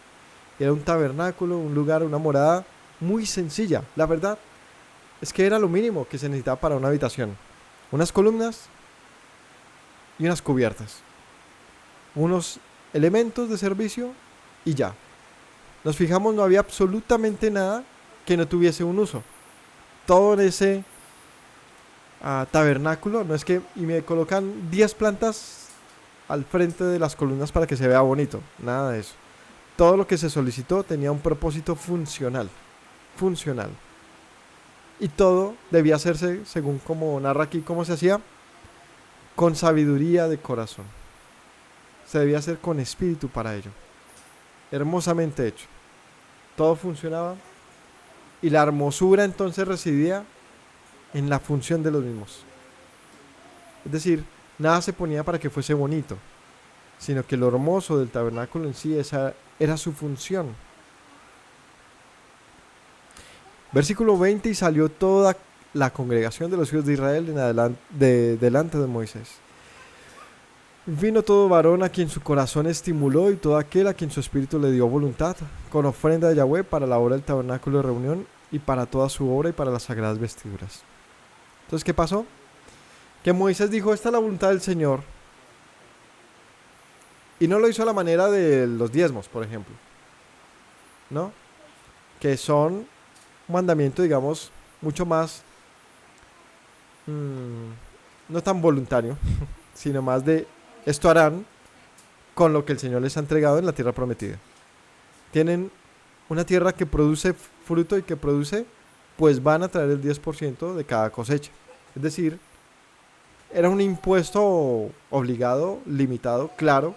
Era un tabernáculo, un lugar, una morada muy sencilla. La verdad es que era lo mínimo que se necesitaba para una habitación: unas columnas y unas cubiertas, unos elementos de servicio y ya. Nos fijamos, no había absolutamente nada que no tuviese un uso. Todo en ese tabernáculo, no es que y me colocan 10 plantas al frente de las columnas para que se vea bonito, nada de eso. Todo lo que se solicitó tenía un propósito funcional. Y todo debía hacerse, según como narra aquí, cómo se hacía, con sabiduría de corazón. Se debía hacer con espíritu para ello. Hermosamente hecho. Todo funcionaba. Y la hermosura entonces residía en la función de los mismos. Es decir, nada se ponía para que fuese bonito, sino que lo hermoso del tabernáculo en sí, esa era su función. Versículo 20: y salió toda la congregación de los hijos de Israel delante de Moisés. Vino todo varón a quien su corazón estimuló y todo aquel a quien su espíritu le dio voluntad, con ofrenda de Yahweh para la obra del tabernáculo de reunión y para toda su obra y para las sagradas vestiduras. Entonces, ¿qué pasó? Que Moisés dijo: esta es la voluntad del Señor. Y no lo hizo a la manera de los diezmos, por ejemplo, ¿no? Que son un mandamiento, digamos, mucho más, no tan voluntario, sino más de esto harán con lo que el Señor les ha entregado en la tierra prometida. Tienen una tierra que produce fruto y que produce, pues van a traer el 10% de cada cosecha. Es decir, era un impuesto obligado, limitado, claro,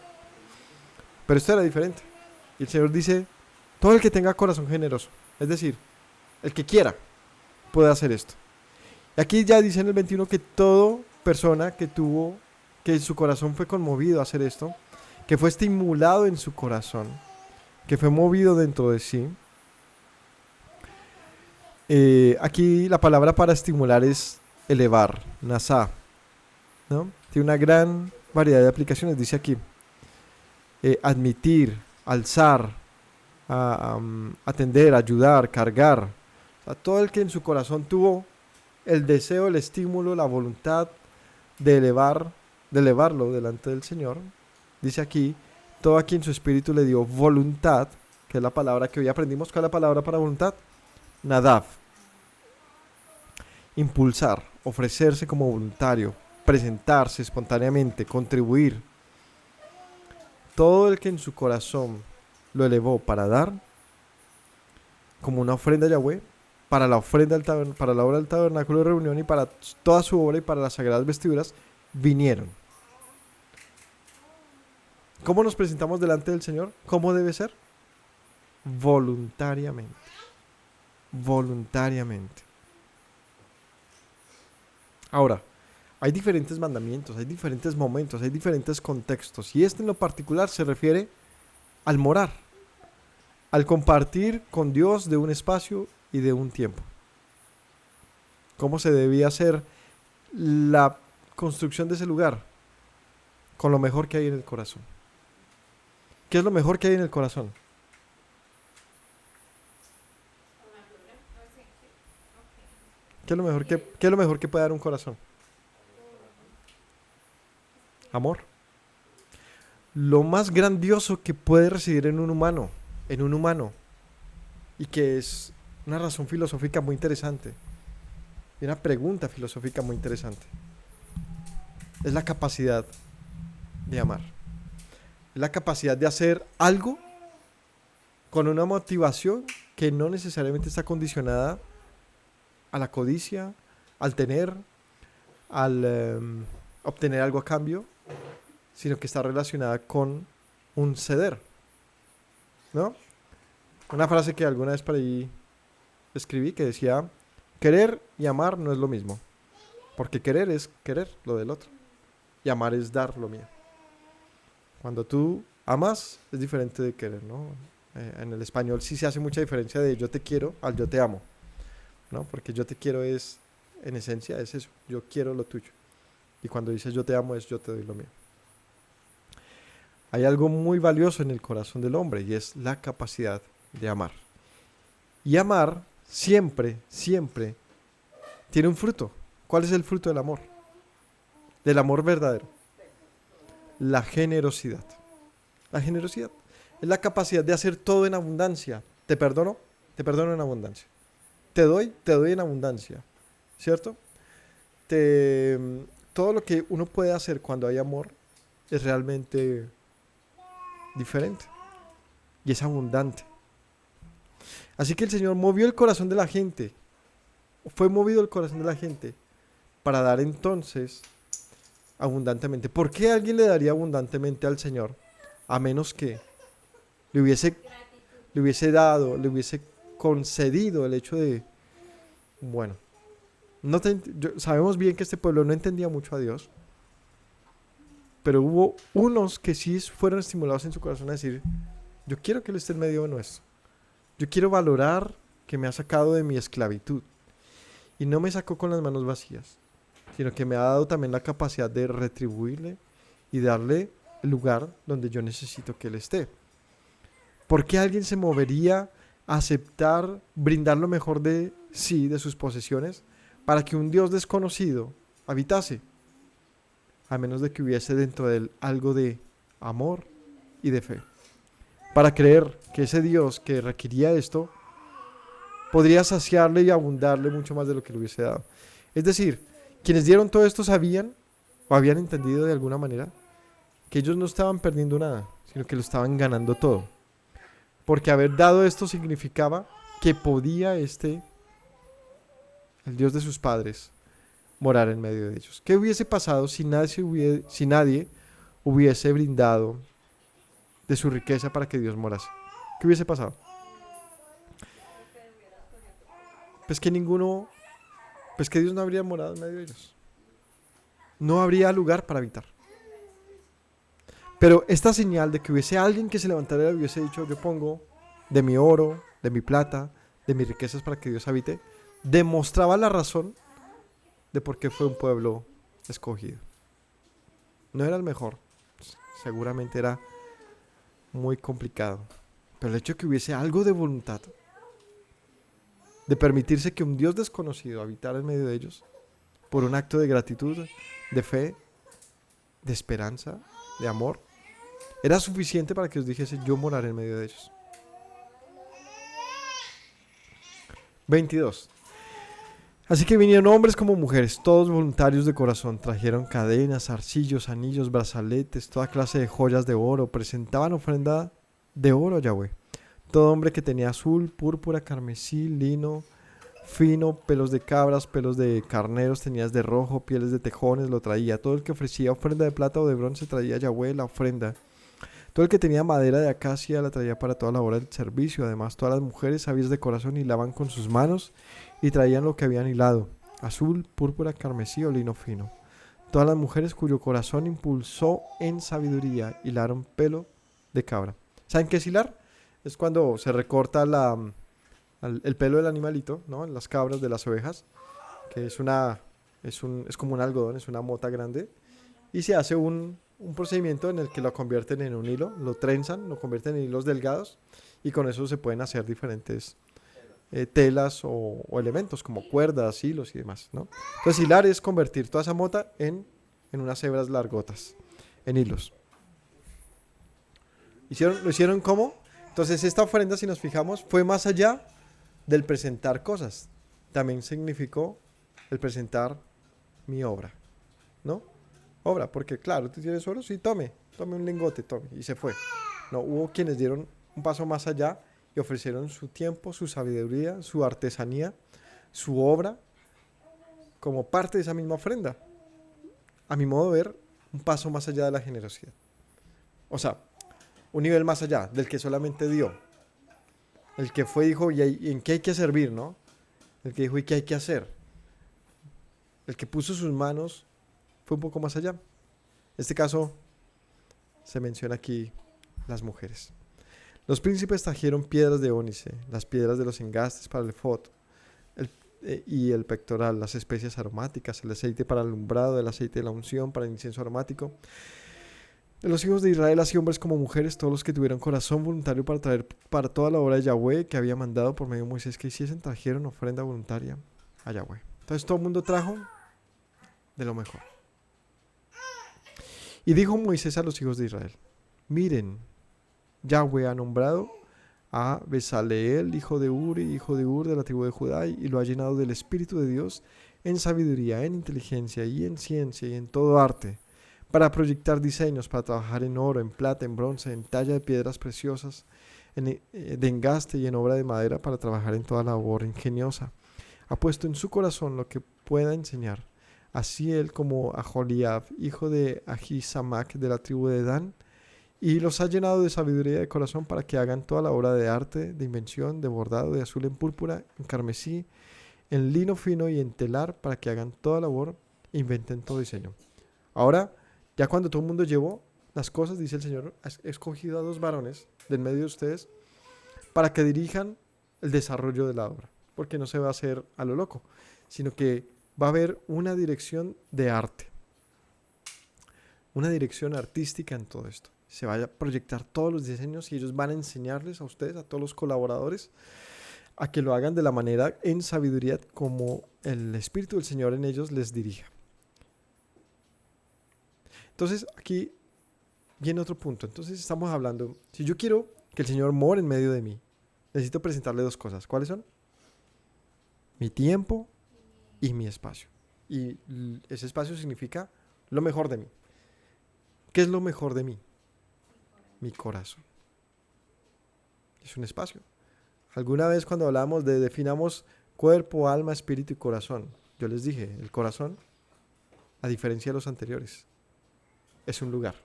pero esto era diferente. Y el Señor dice: todo el que tenga corazón generoso, es decir, el que quiera, puede hacer esto. Y aquí ya dice en el 21 que toda persona que su corazón fue conmovido a hacer esto, que fue estimulado en su corazón, que fue movido dentro de sí. Aquí la palabra para estimular es elevar, nasá, ¿no? Tiene una gran variedad de aplicaciones, dice aquí. Admitir, alzar, atender, ayudar, cargar. O sea, todo el que en su corazón tuvo el deseo, el estímulo, la voluntad de elevarlo delante del Señor, dice aquí, todo a quien su espíritu le dio voluntad, que es la palabra que hoy aprendimos. ¿Cuál es la palabra para voluntad? Nadav. Impulsar, ofrecerse como voluntario, presentarse espontáneamente, contribuir. Todo el que en su corazón lo elevó para dar, como una ofrenda a Yahweh, para la ofrenda para la obra del tabernáculo de reunión y para toda su obra y para las sagradas vestiduras, vinieron. ¿Cómo nos presentamos delante del Señor? ¿Cómo debe ser? Voluntariamente. Voluntariamente. Ahora, hay diferentes mandamientos, hay diferentes momentos, hay diferentes contextos, y este en lo particular se refiere al morar, al compartir con Dios de un espacio y de un tiempo. ¿Cómo se debía hacer la construcción de ese lugar? Con lo mejor que hay en el corazón. ¿Qué es lo mejor que hay en el corazón? ¿Qué es lo mejor que puede dar un corazón? Amor. Lo más grandioso que puede residir en un humano, y que es una razón filosófica muy interesante, y una pregunta filosófica muy interesante. Es la capacidad de amar. Es la capacidad de hacer algo con una motivación que no necesariamente está condicionada a la codicia, al tener, al obtener algo a cambio, sino que está relacionada con un ceder, ¿no? Una frase que alguna vez por ahí escribí que decía, querer y amar no es lo mismo, porque querer es querer lo del otro y amar es dar lo mío. Cuando tú amas es diferente de querer, ¿no? En el español sí se hace mucha diferencia de yo te quiero al yo te amo, ¿no? Porque yo te quiero es, en esencia, es eso, yo quiero lo tuyo. Y cuando dices yo te amo es yo te doy lo mío. Hay algo muy valioso en el corazón del hombre y es la capacidad de amar. Y amar siempre, siempre tiene un fruto. ¿Cuál es el fruto del amor? Del amor verdadero. La generosidad. La generosidad es la capacidad de hacer todo en abundancia. Te perdono en abundancia. Te doy en abundancia. ¿Cierto? Todo lo que uno puede hacer cuando hay amor es realmente diferente y es abundante. Así que el Señor movió el corazón de la gente, fue movido el corazón de la gente para dar entonces abundantemente. ¿Por qué alguien le daría abundantemente al Señor a menos que le hubiese dado, le hubiese concedido el hecho de, bueno, sabemos bien que este pueblo no entendía mucho a Dios, pero hubo unos que sí fueron estimulados en su corazón a decir, yo quiero que Él esté en medio de nuestro. Yo quiero valorar que me ha sacado de mi esclavitud. Y no me sacó con las manos vacías, sino que me ha dado también la capacidad de retribuirle y darle el lugar donde yo necesito que Él esté. ¿Por qué alguien se movería a aceptar, brindar lo mejor de sí, de sus posesiones, para que un Dios desconocido habitase? A menos de que hubiese dentro de él algo de amor y de fe. Para creer que ese Dios que requería esto podría saciarle y abundarle mucho más de lo que le hubiese dado. Es decir, quienes dieron todo esto sabían o habían entendido de alguna manera que ellos no estaban perdiendo nada, sino que lo estaban ganando todo. Porque haber dado esto significaba que podía el Dios de sus padres, morar en medio de ellos. ¿Qué hubiese pasado si nadie hubiese brindado de su riqueza para que Dios morase? ¿Qué hubiese pasado? Pues que Dios no habría morado en medio de ellos. No habría lugar para habitar. Pero esta señal de que hubiese alguien que se levantara y hubiese dicho, yo pongo de mi oro, de mi plata, de mis riquezas para que Dios habite, demostraba la razón de por qué fue un pueblo escogido. No era el mejor, seguramente era muy complicado, pero el hecho de que hubiese algo de voluntad, de permitirse que un Dios desconocido habitara en medio de ellos, por un acto de gratitud, de fe, de esperanza, de amor, era suficiente para que Dios dijese, yo moraré en medio de ellos. 22. Así que vinieron hombres como mujeres, todos voluntarios de corazón, trajeron cadenas, arcillos, anillos, brazaletes, toda clase de joyas de oro, presentaban ofrenda de oro a Yahweh. Todo hombre que tenía azul, púrpura, carmesí, lino fino, pelos de cabras, pelos de carneros, tenías de rojo, pieles de tejones, lo traía. Todo el que ofrecía ofrenda de plata o de bronce traía a Yahweh la ofrenda. Todo el que tenía madera de acacia la traía para toda la hora del servicio. Además, todas las mujeres sabias de corazón hilaban con sus manos y traían lo que habían hilado, azul, púrpura, carmesí o lino fino. Todas las mujeres cuyo corazón impulsó en sabiduría hilaron pelo de cabra. ¿Saben qué es hilar? Es cuando se recorta el pelo del animalito, ¿no? En las cabras de las ovejas, que es como un algodón, es una mota grande, y se hace un procedimiento en el que lo convierten en un hilo, lo trenzan, lo convierten en hilos delgados, y con eso se pueden hacer diferentes telas o elementos como cuerdas, hilos y demás, ¿no? Entonces hilar es convertir toda esa mota en unas hebras largotas, en hilos. ¿Lo hicieron cómo? Entonces esta ofrenda, si nos fijamos, fue más allá del presentar cosas. También significó el presentar mi obra, ¿no? Obra, porque claro, tú tienes oro, sí, tome un lingote, tome, y se fue. No, hubo quienes dieron un paso más allá y ofrecieron su tiempo, su sabiduría, su artesanía, su obra, como parte de esa misma ofrenda. A mi modo de ver, un paso más allá de la generosidad. O sea, un nivel más allá del que solamente dio. El que fue dijo, ¿y en qué hay que servir, no? El que dijo, ¿y qué hay que hacer? El que puso sus manos fue un poco más allá. En este caso, se menciona aquí las mujeres. Los príncipes trajeron piedras de ónice, las piedras de los engastes para el efod y el pectoral, las especias aromáticas, el aceite para el alumbrado, el aceite de la unción para el incienso aromático. De los hijos de Israel, así hombres como mujeres, todos los que tuvieron corazón voluntario para traer para toda la obra de Yahweh que había mandado por medio de Moisés que hiciesen, trajeron ofrenda voluntaria a Yahweh. Entonces todo el mundo trajo de lo mejor. Y dijo Moisés a los hijos de Israel, miren, Yahweh ha nombrado a Besaleel, hijo de Uri, hijo de Ur, de la tribu de Judá, y lo ha llenado del Espíritu de Dios en sabiduría, en inteligencia y en ciencia y en todo arte, para proyectar diseños, para trabajar en oro, en plata, en bronce, en talla de piedras preciosas, de engaste y en obra de madera, para trabajar en toda labor ingeniosa. Ha puesto en su corazón lo que pueda enseñar. Así él como a Joliab, hijo de Ahisamac, de la tribu de Dan, y los ha llenado de sabiduría de corazón para que hagan toda la obra de arte, de invención, de bordado, de azul en púrpura, en carmesí, en lino fino y en telar, para que hagan toda labor e inventen todo diseño. Ahora, ya cuando todo el mundo llevó las cosas, dice el Señor, he escogido a 2 varones del medio de ustedes para que dirijan el desarrollo de la obra, porque no se va a hacer a lo loco, sino que va a haber una dirección de arte, una dirección artística en todo esto. Se va a proyectar todos los diseños y ellos van a enseñarles a ustedes, a todos los colaboradores, a que lo hagan de la manera en sabiduría como el Espíritu del Señor en ellos les dirija. Entonces aquí viene otro punto. Entonces estamos hablando, si yo quiero que el Señor more en medio de mí, necesito presentarle 2 cosas. ¿Cuáles son? Mi tiempo y mi espacio. Y ese espacio significa lo mejor de mí. ¿Qué es lo mejor de mí? Mi corazón. Es un espacio. Alguna vez cuando hablamos de definamos cuerpo, alma, espíritu y corazón, yo les dije, el corazón, a diferencia de los anteriores, es un lugar.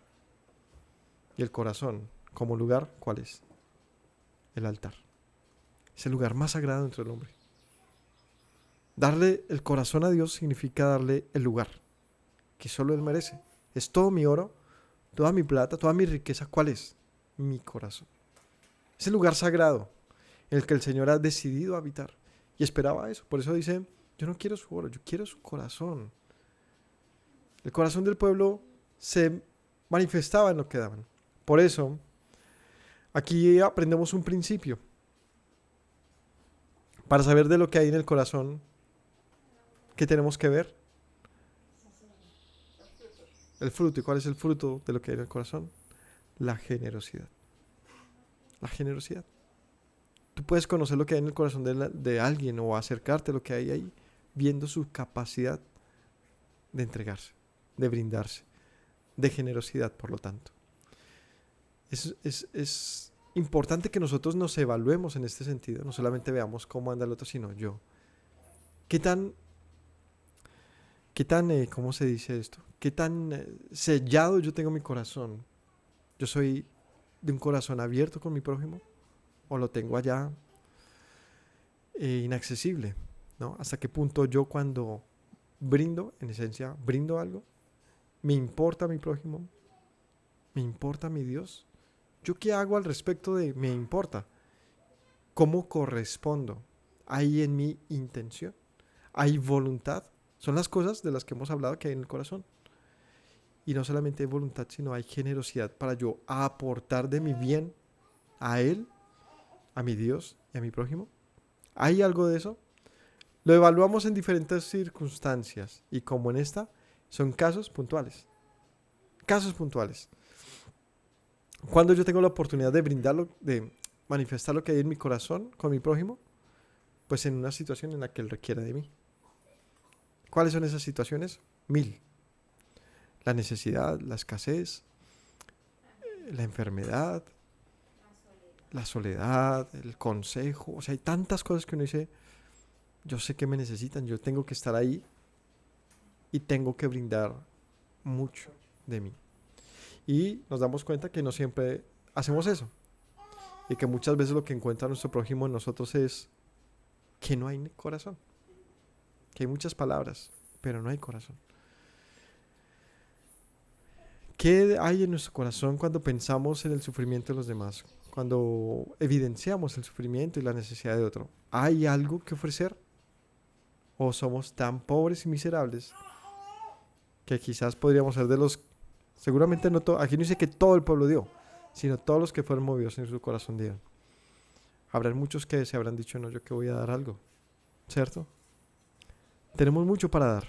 Y el corazón, como lugar, ¿cuál es? El altar. Es el lugar más sagrado entre el hombre. Darle el corazón a Dios significa darle el lugar que solo Él merece. Es todo mi oro, toda mi plata, toda mi riqueza. ¿Cuál es? Mi corazón. Es el lugar sagrado en el que el Señor ha decidido habitar. Y esperaba eso. Por eso dice, yo no quiero su oro, yo quiero su corazón. El corazón del pueblo se manifestaba en lo que daban. Por eso, aquí aprendemos un principio. Para saber de lo que hay en el corazón, ¿qué tenemos que ver? El fruto. ¿Y cuál es el fruto de lo que hay en el corazón? La generosidad. La generosidad. Tú puedes conocer lo que hay en el corazón de alguien o acercarte a lo que hay ahí viendo su capacidad de entregarse, de brindarse, de generosidad, por lo tanto. Es importante que nosotros nos evaluemos en este sentido, no solamente veamos cómo anda el otro, sino yo. ¿Qué tan ¿cómo se dice esto? ¿Qué tan sellado yo tengo mi corazón? ¿Yo soy de un corazón abierto con mi prójimo? ¿O lo tengo allá inaccesible? ¿No? ¿Hasta qué punto yo cuando brindo, en esencia, brindo algo? ¿Me importa mi prójimo? ¿Me importa mi Dios? ¿Yo qué hago al respecto de me importa? ¿Cómo correspondo? ¿Hay en mi intención? ¿Hay voluntad? Son las cosas de las que hemos hablado que hay en el corazón. Y no solamente hay voluntad, sino hay generosidad para yo aportar de mi bien a Él, a mi Dios y a mi prójimo. ¿Hay algo de eso? Lo evaluamos en diferentes circunstancias y como en esta, son casos puntuales. Casos puntuales. Cuando yo tengo la oportunidad de brindarlo, de manifestar lo que hay en mi corazón con mi prójimo, pues en una situación en la que Él requiera de mí. ¿Cuáles son esas situaciones? 1000. La necesidad, la escasez, la enfermedad, la soledad, el consejo. O sea, hay tantas cosas que uno dice, yo sé que me necesitan, yo tengo que estar ahí y tengo que brindar mucho de mí. Y nos damos cuenta que no siempre hacemos eso. Y que muchas veces lo que encuentra nuestro prójimo en nosotros es que no hay corazón. Que hay muchas palabras, pero no hay corazón. ¿Qué hay en nuestro corazón cuando pensamos en el sufrimiento de los demás? Cuando evidenciamos el sufrimiento y la necesidad de otro. ¿Hay algo que ofrecer? ¿O somos tan pobres y miserables que quizás podríamos ser de los... Seguramente no todo... Aquí no dice que todo el pueblo dio, sino todos los que fueron movidos en su corazón dieron. Habrán muchos que se habrán dicho, no, yo que voy a dar algo. ¿Cierto? Tenemos mucho para dar,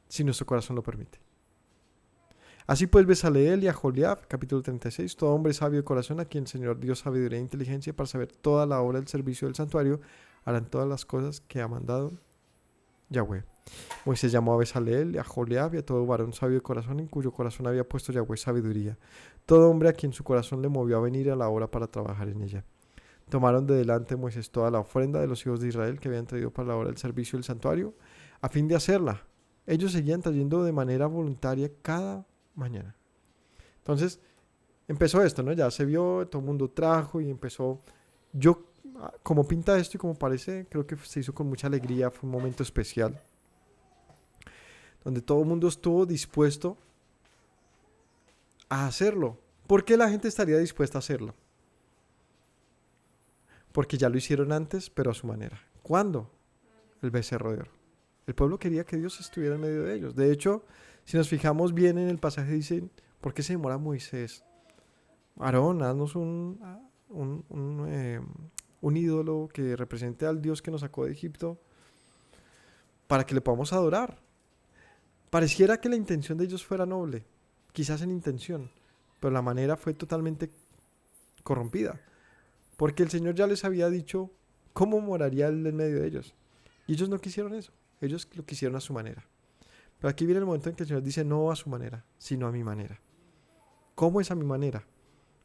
si nuestro corazón lo permite. Así pues, Bezaleel y Aholiab, capítulo 36, todo hombre sabio de corazón a quien el Señor dio sabiduría e inteligencia para saber toda la obra del servicio del santuario, harán todas las cosas que ha mandado Yahweh. Moisés llamó a Bezaleel y a Aholiab y a todo varón sabio de corazón en cuyo corazón había puesto Yahweh sabiduría. Todo hombre a quien su corazón le movió a venir a la obra para trabajar en ella. Tomaron de delante de Moisés toda la ofrenda de los hijos de Israel que habían traído para la obra del servicio del santuario, a fin de hacerla. Ellos seguían trayendo de manera voluntaria cada mañana. Entonces, empezó esto, ¿no? Ya se vio, todo el mundo trajo y empezó. Yo, como pinta esto y como parece, creo que se hizo con mucha alegría, fue un momento especial, donde todo el mundo estuvo dispuesto a hacerlo. ¿Por qué la gente estaría dispuesta a hacerlo? Porque ya lo hicieron antes, pero a su manera. ¿Cuándo? El becerro de oro. El pueblo quería que Dios estuviera en medio de ellos. De hecho, si nos fijamos bien en el pasaje, dicen, ¿por qué se demora Moisés? Aarón, haznos un ídolo que represente al Dios que nos sacó de Egipto para que le podamos adorar. Pareciera que la intención de ellos fuera noble, quizás en intención, pero la manera fue totalmente corrompida, porque el Señor ya les había dicho cómo moraría Él en medio de ellos. Y ellos no quisieron eso, ellos lo quisieron a su manera. Pero aquí viene el momento en que el Señor dice no a su manera, sino a mi manera. ¿Cómo es a mi manera?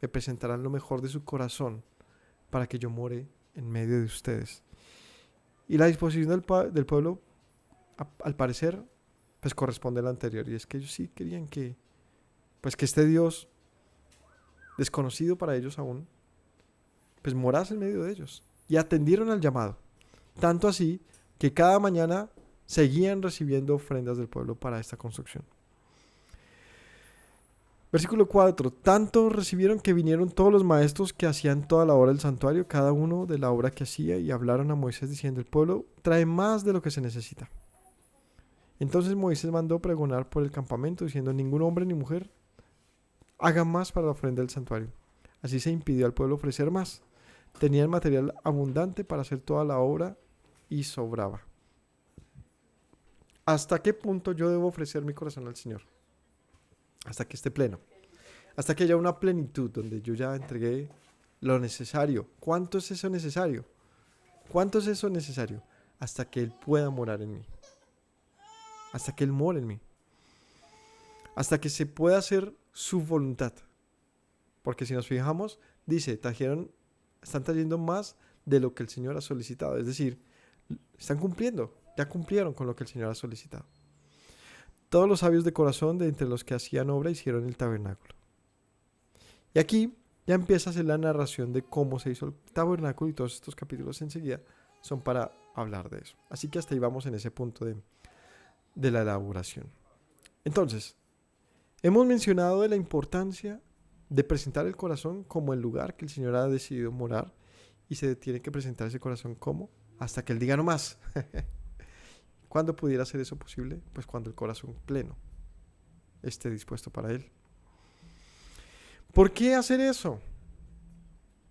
Me presentarán lo mejor de su corazón para que yo more en medio de ustedes. Y la disposición del pueblo, al parecer, pues corresponde a la anterior. Y es que ellos sí querían que, pues que este Dios, desconocido para ellos aún, pues morase en medio de ellos. Y atendieron al llamado. Tanto así que cada mañana seguían recibiendo ofrendas del pueblo para esta construcción. Versículo 4. Tanto recibieron que vinieron todos los maestros que hacían toda la obra del santuario, cada uno de la obra que hacía, y hablaron a Moisés diciendo, el pueblo trae más de lo que se necesita. Entonces Moisés mandó pregonar por el campamento diciendo, ningún hombre ni mujer haga más para la ofrenda del santuario. Así se impidió al pueblo ofrecer más. Tenían material abundante para hacer toda la obra y sobraba. ¿Hasta qué punto yo debo ofrecer mi corazón al Señor? Hasta que esté pleno. Hasta que haya una plenitud donde yo ya entregué lo necesario. ¿Cuánto es eso necesario? ¿Cuánto es eso necesario? Hasta que Él pueda morar en mí. Hasta que Él more en mí. Hasta que se pueda hacer su voluntad. Porque si nos fijamos, dice, están trayendo más de lo que el Señor ha solicitado. Es decir, están cumpliendo, ya cumplieron con lo que el Señor ha solicitado. Todos los sabios de corazón de entre los que hacían obra hicieron el tabernáculo. Y aquí ya empieza a hacer la narración de cómo se hizo el tabernáculo y todos estos capítulos enseguida son para hablar de eso. Así que hasta ahí vamos en ese punto de la elaboración. Entonces, hemos mencionado de la importancia de presentar el corazón como el lugar que el Señor ha decidido morar y se tiene que presentar ese corazón como hasta que Él diga no más. ¿Cuándo pudiera ser eso posible? Pues cuando el corazón pleno esté dispuesto para Él. ¿Por qué hacer eso?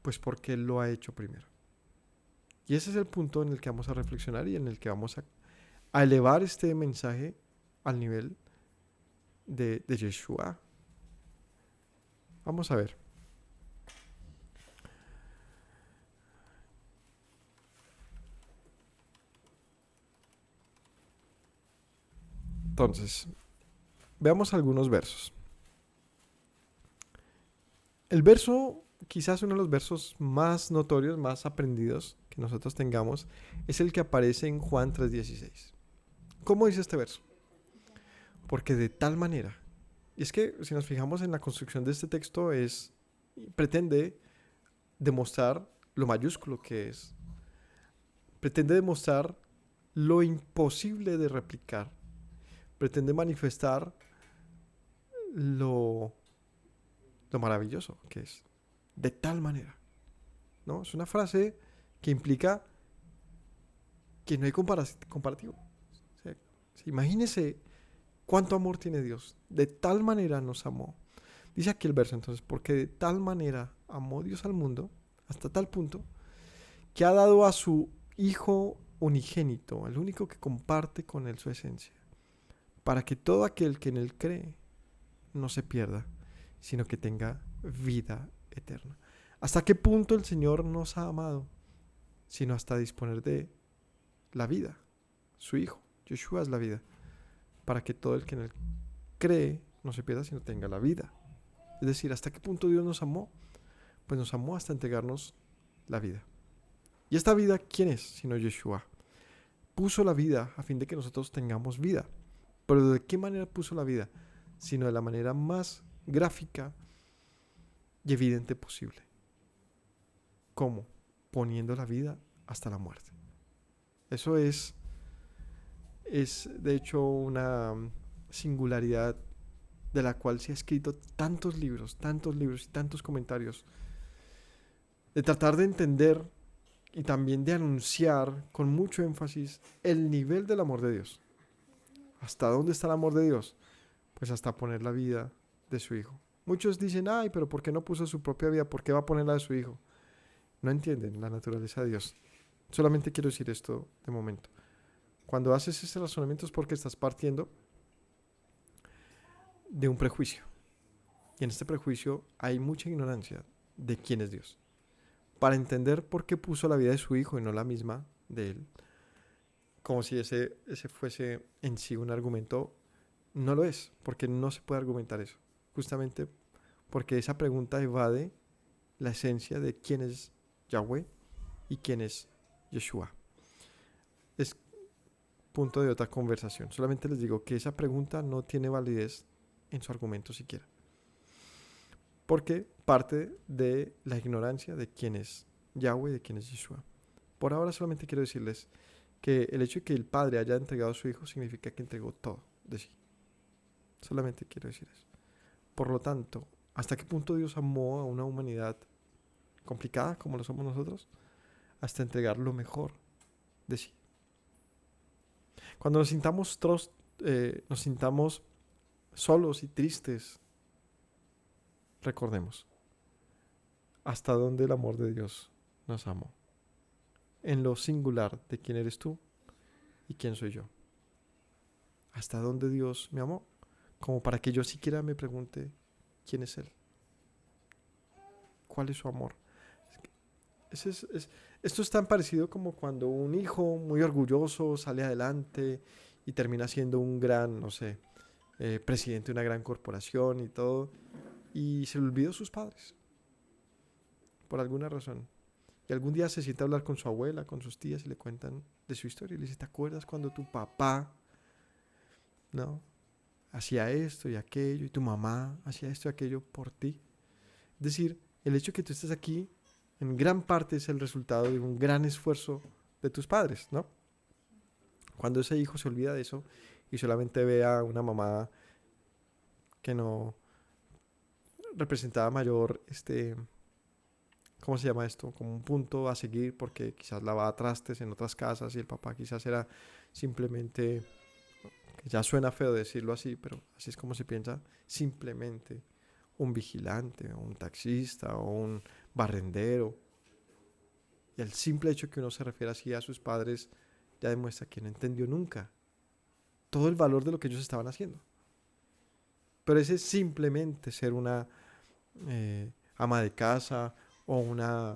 Pues porque Él lo ha hecho primero. Y ese es el punto en el que vamos a reflexionar y en el que vamos a elevar este mensaje al nivel de Yeshua. Vamos a ver. Entonces, veamos algunos versos. El verso, quizás uno de los versos más notorios, más aprendidos que nosotros tengamos, es el que aparece en Juan 3:16. ¿Cómo dice este verso? Porque de tal manera, y es que si nos fijamos en la construcción de este texto, pretende demostrar lo mayúsculo que es. Pretende demostrar lo imposible de replicar. Pretende manifestar lo, lo maravilloso que es. De tal manera, ¿no? Es una frase que implica que no hay comparativo. O sea, imagínese cuánto amor tiene Dios. De tal manera nos amó. Dice aquí el verso entonces, porque de tal manera amó Dios al mundo, hasta tal punto, que ha dado a su Hijo unigénito, el único que comparte con Él su esencia, para que todo aquel que en Él cree no se pierda, sino que tenga vida eterna. ¿Hasta qué punto el Señor nos ha amado? Sino hasta disponer de la vida, su Hijo. Yeshua es la vida, para que todo el que en Él cree no se pierda, sino tenga la vida. Es decir, ¿hasta qué punto Dios nos amó? Pues nos amó hasta entregarnos la vida. ¿Y esta vida quién es? Sino Yeshua. Puso la vida a fin de que nosotros tengamos vida. Pero ¿de qué manera puso la vida? Sino de la manera más gráfica y evidente posible. ¿Cómo? Poniendo la vida hasta la muerte. Eso es de hecho una singularidad de la cual se ha escrito tantos libros y tantos comentarios, de tratar de entender y también de anunciar con mucho énfasis el nivel del amor de Dios. ¿Hasta dónde está el amor de Dios? Pues hasta poner la vida de su Hijo. Muchos dicen, ay, pero ¿por qué no puso su propia vida? ¿Por qué va a poner la de su Hijo? No entienden la naturaleza de Dios. Solamente quiero decir esto de momento. Cuando haces ese razonamiento es porque estás partiendo de un prejuicio. Y en este prejuicio hay mucha ignorancia de quién es Dios. Para entender por qué puso la vida de su Hijo y no la misma de Él, como si ese fuese en sí un argumento, no lo es, porque no se puede argumentar eso. Justamente porque esa pregunta evade la esencia de quién es Yahweh y quién es Yeshua. Es punto de otra conversación. Solamente les digo que esa pregunta no tiene validez en su argumento siquiera. Porque parte de la ignorancia de quién es Yahweh y de quién es Yeshua. Por ahora solamente quiero decirles que el hecho de que el Padre haya entregado a su Hijo significa que entregó todo de sí. Solamente quiero decir eso. Por lo tanto, ¿hasta qué punto Dios amó a una humanidad complicada como lo somos nosotros? Hasta entregar lo mejor de sí. Cuando nos sintamos solos y tristes, recordemos hasta dónde el amor de Dios nos amó. En lo singular de quién eres tú y quién soy yo. Hasta dónde Dios me amó, como para que yo siquiera me pregunte quién es Él. ¿Cuál es su amor? Esto es tan parecido como cuando un hijo muy orgulloso sale adelante y termina siendo un gran, no sé, presidente de una gran corporación y todo, y se le olvidó sus padres, por alguna razón. Y algún día se sienta a hablar con su abuela, con sus tías, y le cuentan de su historia. Y le dice, ¿te acuerdas cuando tu papá, no, hacía esto y aquello, y tu mamá hacía esto y aquello por ti? Es decir, el hecho de que tú estés aquí, en gran parte es el resultado de un gran esfuerzo de tus padres, ¿no? Cuando ese hijo se olvida de eso y solamente ve a una mamá que no representaba mayor, ¿cómo se llama esto? Como un punto a seguir porque quizás lavaba trastes en otras casas y el papá quizás era simplemente, que ya suena feo decirlo así, pero así es como se piensa, simplemente un vigilante, o un taxista o un barrendero. Y el simple hecho que uno se refiera así a sus padres ya demuestra que no entendió nunca todo el valor de lo que ellos estaban haciendo. Pero ese simplemente ser una ama de casa o una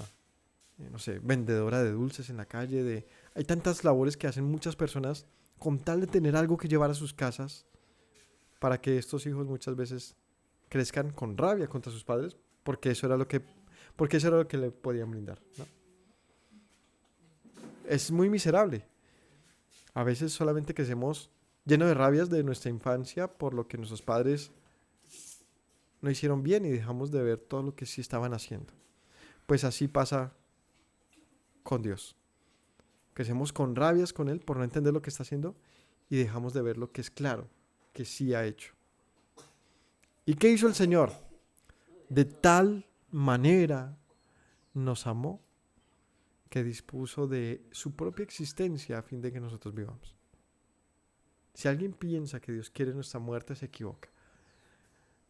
no sé, vendedora de dulces en la calle. Hay tantas labores que hacen muchas personas con tal de tener algo que llevar a sus casas para que estos hijos muchas veces crezcan con rabia contra sus padres porque porque eso era lo que le podían brindar, ¿no? Es muy miserable. A veces solamente crecemos llenos de rabias de nuestra infancia por lo que nuestros padres no hicieron bien y dejamos de ver todo lo que sí estaban haciendo. Pues así pasa con Dios. Crecemos con rabias con Él por no entender lo que está haciendo y dejamos de ver lo que es claro, que sí ha hecho. ¿Y qué hizo el Señor? De tal manera nos amó que dispuso de su propia existencia a fin de que nosotros vivamos. Si alguien piensa que Dios quiere nuestra muerte, se equivoca.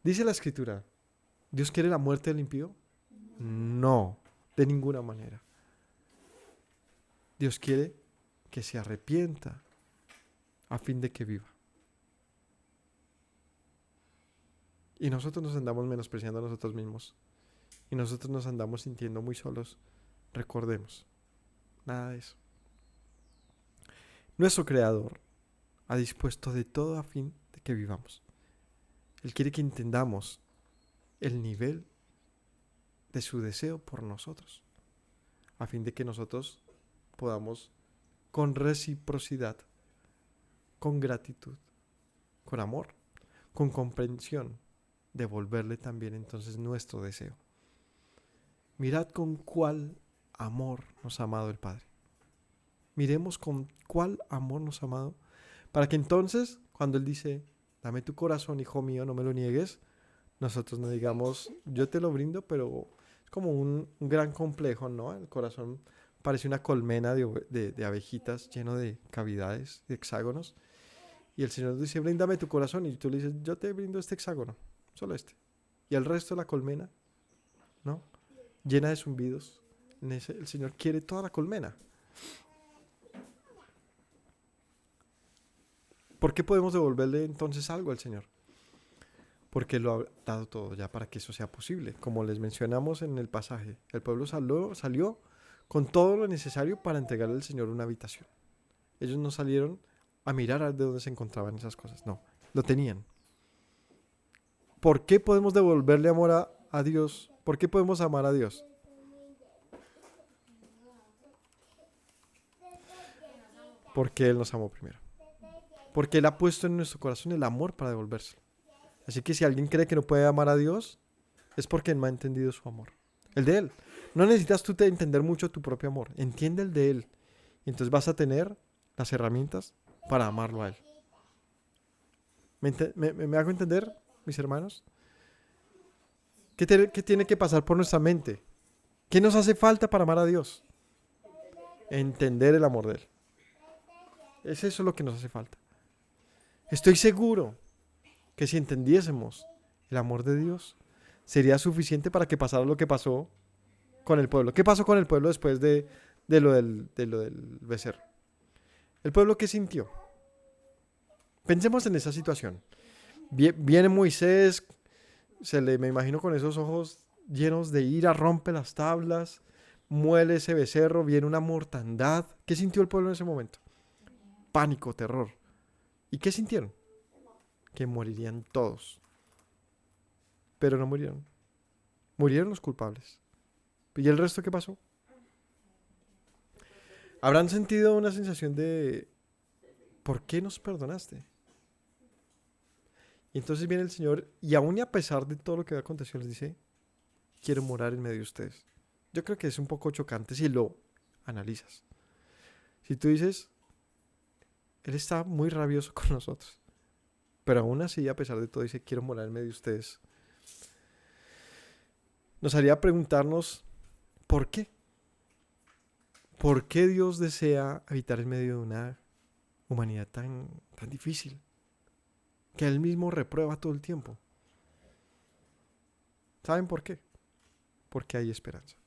Dice la Escritura, ¿Dios quiere la muerte del impío? No, de ninguna manera. Dios quiere que se arrepienta a fin de que viva. Y nosotros nos andamos menospreciando a nosotros mismos. Y nosotros nos andamos sintiendo muy solos. Recordemos, nada de eso. Nuestro Creador ha dispuesto de todo a fin de que vivamos. Él quiere que entendamos el nivel de su deseo por nosotros, a fin de que nosotros podamos, con reciprocidad, con gratitud, con amor, con comprensión, devolverle también entonces nuestro deseo. Mirad con cuál amor nos ha amado el Padre. Miremos con cuál amor nos ha amado, para que entonces, cuando Él dice, dame tu corazón, hijo mío, no me lo niegues, nosotros no digamos, yo te lo brindo, pero es como un gran complejo, ¿no? El corazón parece una colmena de abejitas lleno de cavidades, de hexágonos. Y el Señor dice, bríndame tu corazón. Y tú le dices, yo te brindo este hexágono, solo este. Y el resto de la colmena, ¿no? Llena de zumbidos. El Señor quiere toda la colmena. ¿Por qué podemos devolverle entonces algo al Señor? Porque lo ha dado todo ya para que eso sea posible. Como les mencionamos en el pasaje, el pueblo salió con todo lo necesario para entregarle al Señor una habitación. Ellos no salieron a mirar de dónde se encontraban esas cosas, no, lo tenían. ¿Por qué podemos devolverle amor a Dios? ¿Por qué podemos amar a Dios? Porque Él nos amó primero. Porque Él ha puesto en nuestro corazón el amor para devolvérselo. Así que si alguien cree que no puede amar a Dios, es porque no ha entendido su amor. El de Él. No necesitas tú entender mucho tu propio amor. Entiende el de Él. Y entonces vas a tener las herramientas para amarlo a Él. ¿Me hago entender, mis hermanos? ¿Qué tiene que pasar por nuestra mente? ¿Qué nos hace falta para amar a Dios? Entender el amor de Él. Es eso lo que nos hace falta. Estoy seguro que si entendiésemos el amor de Dios, sería suficiente para que pasara lo que pasó con el pueblo. ¿Qué pasó con el pueblo después de lo del becerro? ¿El pueblo qué sintió? Pensemos en esa situación. Viene Moisés, me imagino con esos ojos llenos de ira, rompe las tablas, muele ese becerro, viene una mortandad. ¿Qué sintió el pueblo en ese momento? Pánico, terror. ¿Y qué sintieron? Que morirían todos. Pero no murieron. Murieron los culpables. ¿Y el resto qué pasó? Habrán sentido una sensación de ¿por qué nos perdonaste? Y entonces viene el Señor y aún y a pesar de todo lo que aconteció les dice, quiero morar en medio de ustedes. Yo creo que es un poco chocante si lo analizas. Si tú dices, Él está muy rabioso con nosotros, pero aún así, a pesar de todo, dice, quiero morar en medio de ustedes. Nos haría preguntarnos, ¿por qué? ¿Por qué Dios desea habitar en medio de una humanidad tan difícil? Que Él mismo reprueba todo el tiempo. ¿Saben por qué? Porque hay esperanza.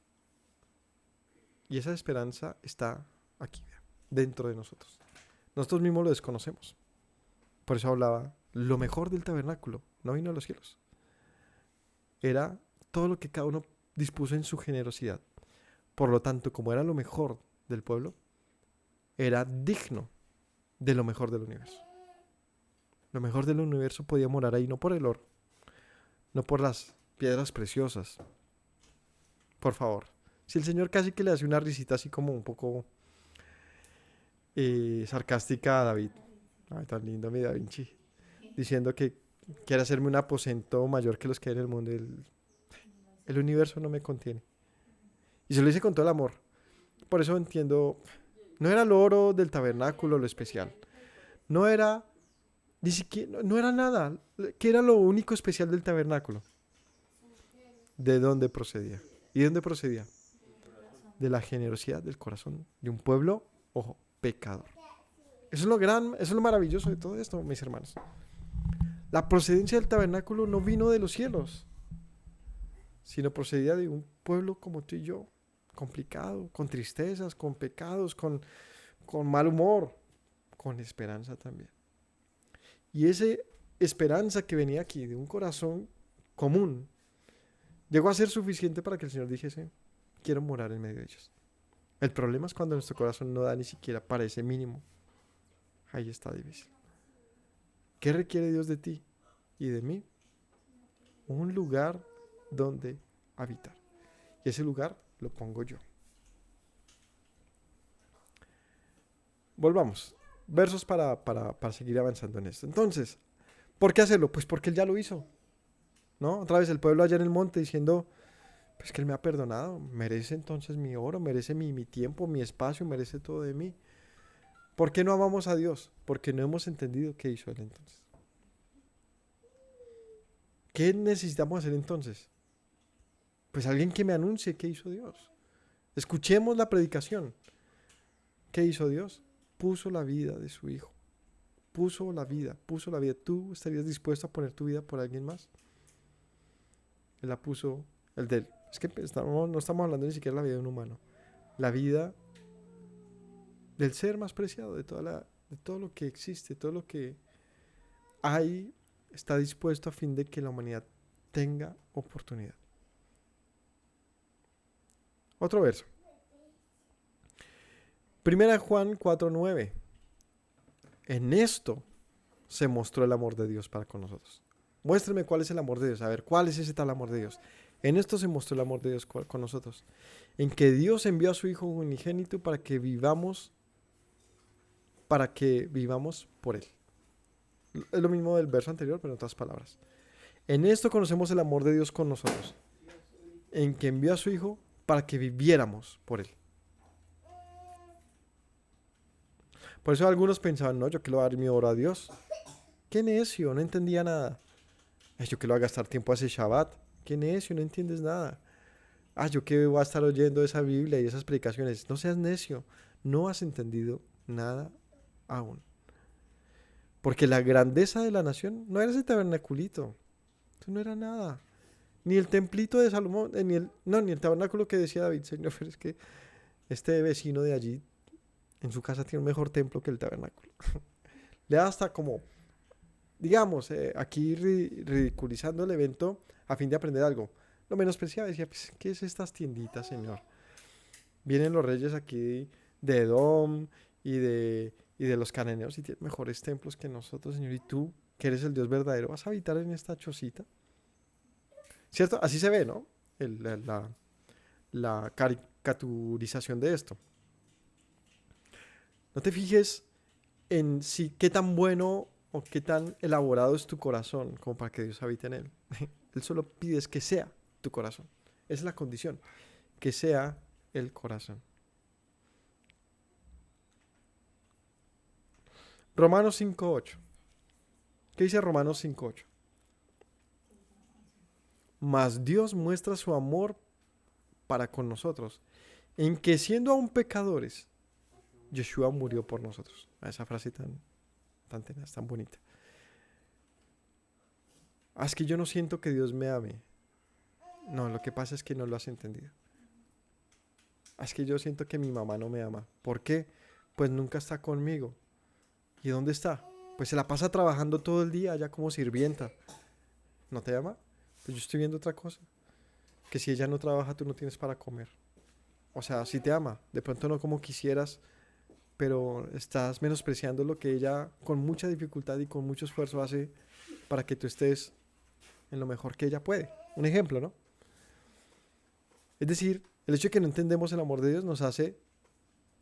Y esa esperanza está aquí, dentro de nosotros. Nosotros mismos lo desconocemos. Por eso hablaba, lo mejor del tabernáculo no vino a los cielos. Era todo lo que cada uno dispuso en su generosidad Por lo tanto, como era lo mejor del pueblo, era digno de lo mejor del universo. Lo mejor del universo podía morar ahí, no por el oro, no por las piedras preciosas. Por favor. Si el Señor casi que le hace una risita así como un poco sarcástica a David. Ay, tan lindo mi Da Vinci. Diciendo que quiere hacerme un aposento mayor que los que hay en el mundo. El universo no me contiene. Y se lo dice con todo el amor. Por eso entiendo, no era el oro del tabernáculo lo especial. No era, ni siquiera, no era nada. ¿Qué era lo único especial del tabernáculo? ¿De dónde procedía? ¿Y de dónde procedía? De la generosidad del corazón de un pueblo, ojo, pecador. Eso es lo maravilloso de todo esto, mis hermanos. La procedencia del tabernáculo no vino de los cielos, sino procedía de un pueblo como tú y yo, complicado, con tristezas, con pecados, con mal humor, con esperanza también. Y esa esperanza que venía aquí de un corazón común, llegó a ser suficiente para que el Señor dijese, quiero morar en medio de ellos. El problema es cuando nuestro corazón no da ni siquiera para ese mínimo. Ahí está difícil. ¿Qué requiere Dios de ti y de mí? Un lugar donde habitar. Y ese lugar lo pongo yo. Volvamos. Versos para seguir avanzando en esto. Entonces, ¿por qué hacerlo? Pues porque Él ya lo hizo. ¿No? Otra vez el pueblo allá en el monte diciendo, pues que Él me ha perdonado. Merece entonces mi oro, merece mi tiempo, mi espacio, merece todo de mí. ¿Por qué no amamos a Dios? Porque no hemos entendido qué hizo Él entonces. ¿Qué necesitamos hacer entonces? Pues alguien que me anuncie qué hizo Dios. Escuchemos la predicación. ¿Qué hizo Dios? Puso la vida de su Hijo. Puso la vida. ¿Tú estarías dispuesto a poner tu vida por alguien más? Él la puso, el de él. Es que no estamos hablando ni siquiera de la vida de un humano. La vida del ser más preciado, de todo lo que existe, todo lo que hay, está dispuesto a fin de que la humanidad tenga oportunidad. Otro verso. 1 Juan 4:9. En esto se mostró el amor de Dios para con nosotros. Muéstrame cuál es el amor de Dios. A ver, ¿cuál es ese tal amor de Dios? En esto se mostró el amor de Dios con nosotros. En que Dios envió a su Hijo unigénito para que vivamos por Él. Es lo mismo del verso anterior, pero en otras palabras. En esto conocemos el amor de Dios con nosotros. En que envió a su Hijo para que viviéramos por Él. Por eso algunos pensaban, no, yo que le voy a dar mi oro a Dios. Qué necio, no entendía nada. Yo que le voy a gastar tiempo a ese Shabbat. Qué necio, no entiendes nada. Yo que voy a estar oyendo esa Biblia y esas predicaciones. No seas necio, no has entendido nada aún. Porque la grandeza de la nación no era ese tabernaculito. Eso no era nada. Ni el templito de Salomón, ni el tabernáculo que decía David, Señor, pero es que este vecino de allí en su casa tiene un mejor templo que el tabernáculo. Le da hasta como, digamos, aquí ridiculizando el evento a fin de aprender algo. Lo menospreciaba, decía, pues, ¿qué es estas tienditas, Señor? Vienen los reyes aquí de Edom y de los cananeos y tienen mejores templos que nosotros, Señor. Y tú, que eres el Dios verdadero, ¿vas a habitar en esta chocita? ¿Cierto? Así se ve, ¿no? La caricaturización de esto. No te fijes en qué tan bueno o qué tan elaborado es tu corazón como para que Dios habite en él. Él solo pide que sea tu corazón. Esa es la condición, que sea el corazón. Romanos 5:8. ¿Qué dice Romanos 5:8? Mas Dios muestra su amor para con nosotros, en que siendo aún pecadores, Yeshua murió por nosotros. Esa frase tan tenaz, tan bonita. Es que yo no siento que Dios me ame. No, lo que pasa es que no lo has entendido. Es que yo siento que mi mamá no me ama. ¿Por qué? Pues nunca está conmigo. ¿Y dónde está? Pues se la pasa trabajando todo el día allá como sirvienta. ¿No te ama? Pues yo estoy viendo otra cosa. Que si ella no trabaja, tú no tienes para comer. O sea, sí te ama, de pronto no como quisieras, pero estás menospreciando lo que ella con mucha dificultad y con mucho esfuerzo hace para que tú estés en lo mejor que ella puede. Un ejemplo, ¿no? Es decir, el hecho de que no entendemos el amor de Dios nos hace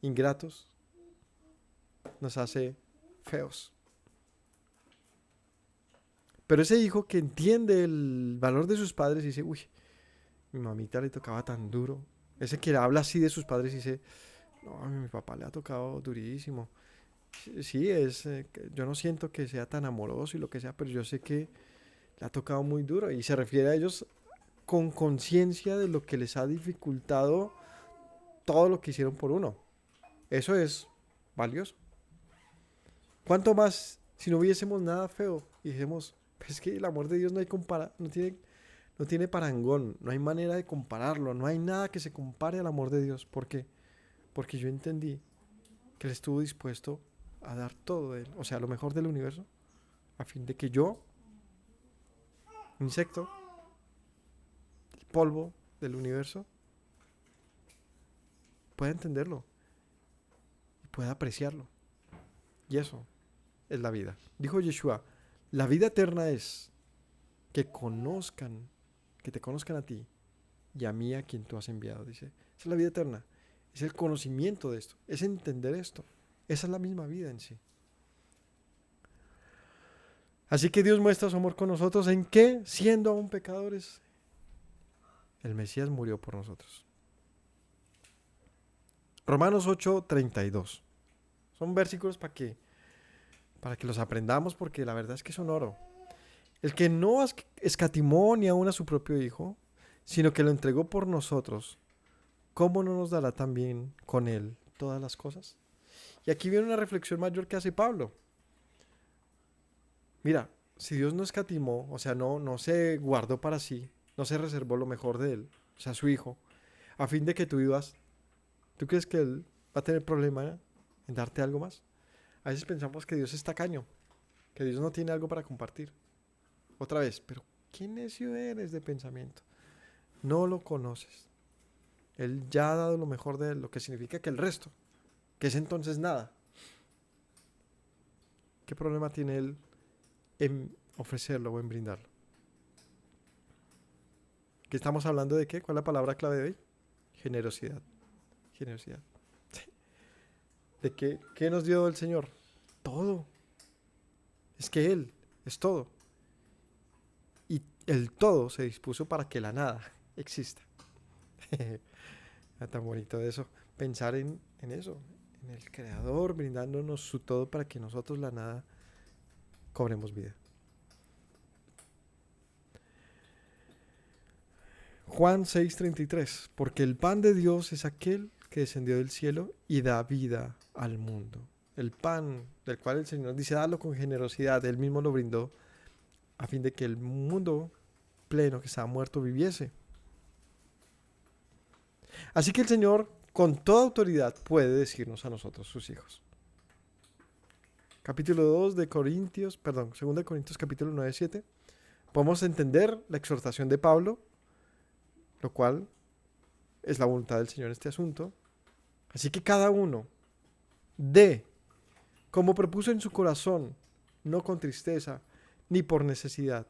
ingratos, nos hace feos. Pero ese hijo que entiende el valor de sus padres y dice, uy, mi mamita le tocaba tan duro. Ese que habla así de sus padres y dice, no, a mi papá le ha tocado durísimo. Sí, yo no siento que sea tan amoroso y lo que sea, pero yo sé que le ha tocado muy duro. Y se refiere a ellos con conciencia de lo que les ha dificultado todo lo que hicieron por uno. Eso es valioso. ¿Cuánto más si no hubiésemos nada feo y dijésemos, pues que el amor de Dios no tiene parangón, no hay manera de compararlo, no hay nada que se compare al amor de Dios? ¿Por qué? Porque yo entendí que Él estuvo dispuesto a dar todo de Él, o sea, lo mejor del universo, a fin de que yo, un insecto, el polvo del universo, pueda entenderlo y pueda apreciarlo. Y eso es la vida. Dijo Yeshua, la vida eterna es que te conozcan a ti y a mí a quien tú has enviado. Dice, esa es la vida eterna. Es el conocimiento de esto, es entender esto. Esa es la misma vida en sí. Así que Dios muestra su amor con nosotros en que, siendo aún pecadores, el Mesías murió por nosotros. Romanos 8:32. Son versículos para que los aprendamos, porque la verdad es que son oro. El que no escatimó ni aún a su propio Hijo, sino que lo entregó por nosotros, ¿cómo no nos dará también con Él todas las cosas? Y aquí viene una reflexión mayor que hace Pablo. Mira, si Dios no escatimó, o sea, no se guardó para sí, no se reservó lo mejor de Él, o sea, su Hijo, a fin de que tú vivas, ¿tú crees que Él va a tener problema en darte algo más? A veces pensamos que Dios es tacaño, que Dios no tiene algo para compartir. Otra vez, pero qué necio eres de pensamiento. No lo conoces. Él ya ha dado lo mejor de Él, lo que significa que el resto, que es entonces nada. ¿Qué problema tiene Él en ofrecerlo o en brindarlo? ¿Qué estamos hablando de qué? ¿Cuál es la palabra clave de hoy? Generosidad. Generosidad. ¿De qué nos dio el Señor? Todo. Es que Él es todo. Y el todo se dispuso para que la nada exista. Tan bonito eso. Pensar en eso. En el Creador brindándonos su todo para que nosotros la nada cobremos vida. Juan 6:33. Porque el pan de Dios es aquel que descendió del cielo y da vida al mundo. El pan del cual el Señor dice, dalo con generosidad, Él mismo lo brindó a fin de que el mundo pleno que estaba muerto viviese. Así que el Señor, con toda autoridad, puede decirnos a nosotros, sus hijos. Capítulo 2 de Corintios, 2 de Corintios capítulo 9-7. Podemos entender la exhortación de Pablo, lo cual es la voluntad del Señor en este asunto. Así que cada uno dé, como propuso en su corazón, no con tristeza, ni por necesidad,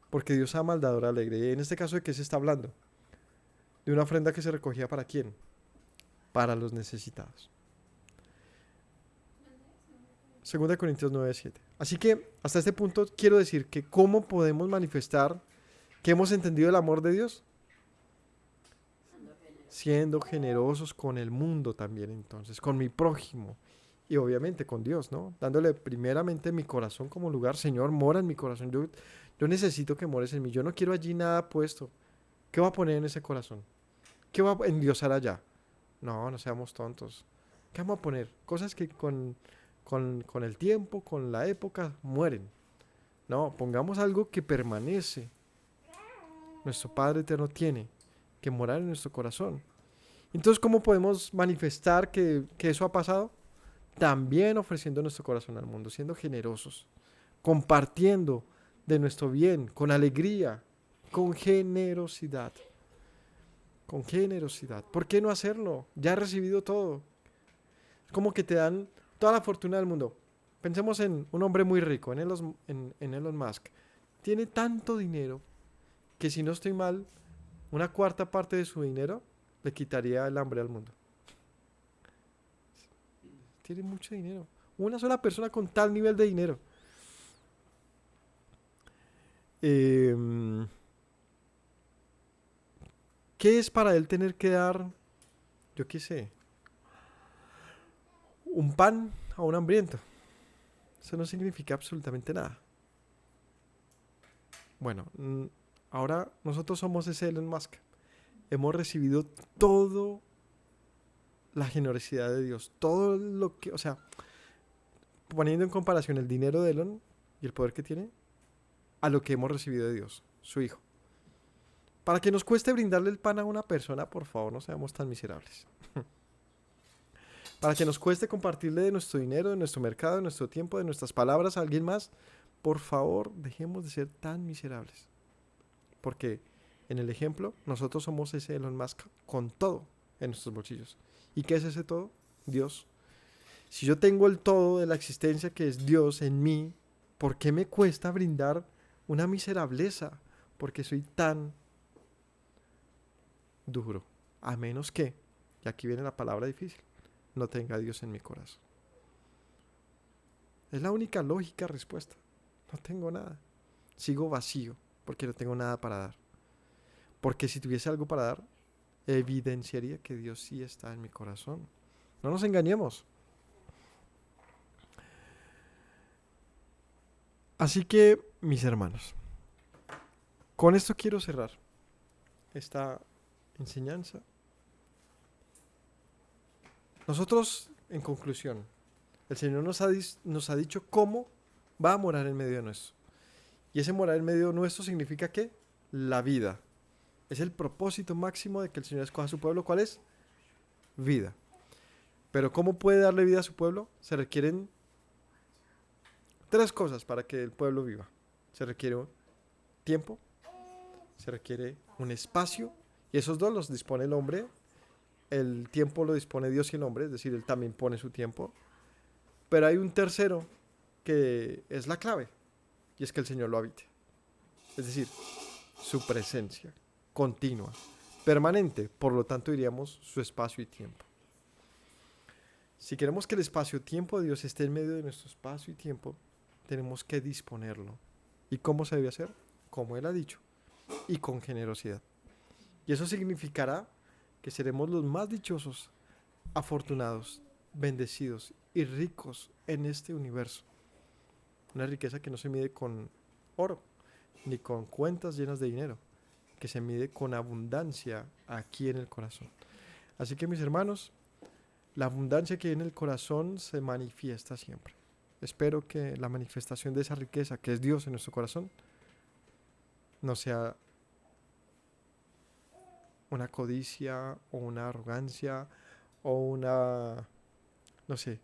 porque Dios ama al dador alegre. Y en este caso, ¿de qué se está hablando? De una ofrenda que se recogía ¿para quién? Para los necesitados. 2 Corintios 9:7. Así que hasta este punto quiero decir que ¿cómo podemos manifestar que hemos entendido el amor de Dios? Siendo generosos con el mundo también, entonces, con mi prójimo y obviamente con Dios, ¿no? Dándole primeramente mi corazón como lugar. Señor, mora en mi corazón. Yo necesito que mores en mí. Yo no quiero allí nada puesto. ¿Qué va a poner en ese corazón? ¿Qué va a endiosar allá? No seamos tontos. ¿Qué vamos a poner? Cosas que con el tiempo, con la época, mueren. No, pongamos algo que permanece. Nuestro Padre Eterno tiene que morar en nuestro corazón. Entonces, ¿cómo podemos manifestar que eso ha pasado? También ofreciendo nuestro corazón al mundo, siendo generosos, compartiendo de nuestro bien, con alegría, con generosidad. con generosidad. ¿Por qué no hacerlo? Ya he recibido todo. Es como que te dan toda la fortuna del mundo. Pensemos en un hombre muy rico, en Elon Musk. Tiene tanto dinero que, si no estoy mal, una cuarta parte de su dinero le quitaría el hambre al mundo. Tiene mucho dinero. Una sola persona con tal nivel de dinero. Eh, ¿Qué es para él tener que dar, yo qué sé, un pan a un hambriento? Eso no significa absolutamente nada. Bueno, ahora nosotros somos ese Elon Musk. Hemos recibido todo la generosidad de Dios. Todo lo que, o sea, poniendo en comparación el dinero de Elon y el poder que tiene a lo que hemos recibido de Dios, su Hijo. Para que nos cueste brindarle el pan a una persona, por favor, no seamos tan miserables. Para que nos cueste compartirle de nuestro dinero, de nuestro mercado, de nuestro tiempo, de nuestras palabras a alguien más, por favor, dejemos de ser tan miserables. Porque en el ejemplo, nosotros somos ese Elon Musk con todo en nuestros bolsillos. ¿Y qué es ese todo? Dios. Si yo tengo el todo de la existencia que es Dios en mí, ¿por qué me cuesta brindar una miserableza? Porque soy tan duro. A menos que, y aquí viene la palabra difícil, no tenga a Dios en mi corazón. Es la única lógica respuesta. No tengo nada. Sigo vacío porque no tengo nada para dar. Porque si tuviese algo para dar, evidenciaría que Dios sí está en mi corazón. No nos engañemos. Así que, mis hermanos, con esto quiero cerrar esta enseñanza. Nosotros, en conclusión, el Señor nos ha dicho cómo va a morar en medio de nuestro. Y ese morar en medio nuestro significa que la vida. Es el propósito máximo de que el Señor escoja a su pueblo. ¿Cuál es? Vida. Pero ¿cómo puede darle vida a su pueblo? Se requieren tres cosas para que el pueblo viva. Se requiere tiempo, se requiere un espacio, y esos dos los dispone el hombre. El tiempo lo dispone Dios y el hombre, es decir, Él también pone su tiempo. Pero hay un tercero que es la clave, y es que el Señor lo habite. Es decir, su presencia continua, permanente, por lo tanto diríamos su espacio y tiempo. Si queremos que el espacio-tiempo de Dios esté en medio de nuestro espacio y tiempo, tenemos que disponerlo. ¿Y cómo se debe hacer? Como Él ha dicho, y con generosidad. Y eso significará que seremos los más dichosos, afortunados, bendecidos y ricos en este universo. Una riqueza que no se mide con oro, ni con cuentas llenas de dinero, que se mide con abundancia aquí en el corazón. Así que, mis hermanos, la abundancia que hay en el corazón se manifiesta siempre. Espero que la manifestación de esa riqueza que es Dios en nuestro corazón no sea una codicia o una arrogancia o una, no sé,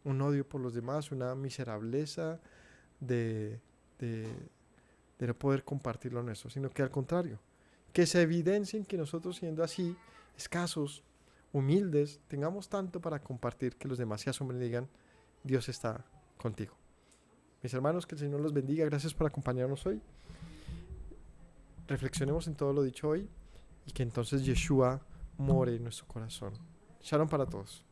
un odio por los demás, una miserableza de, de, de no poder compartir lo nuestro, sino que al contrario, que se evidencien que nosotros, siendo así escasos, humildes, tengamos tanto para compartir que los demás se asombren y digan, Dios está contigo. Mis hermanos, que el Señor los bendiga. Gracias por acompañarnos hoy. Reflexionemos en todo lo dicho hoy y que entonces Yeshua more en nuestro corazón. Shalom para todos.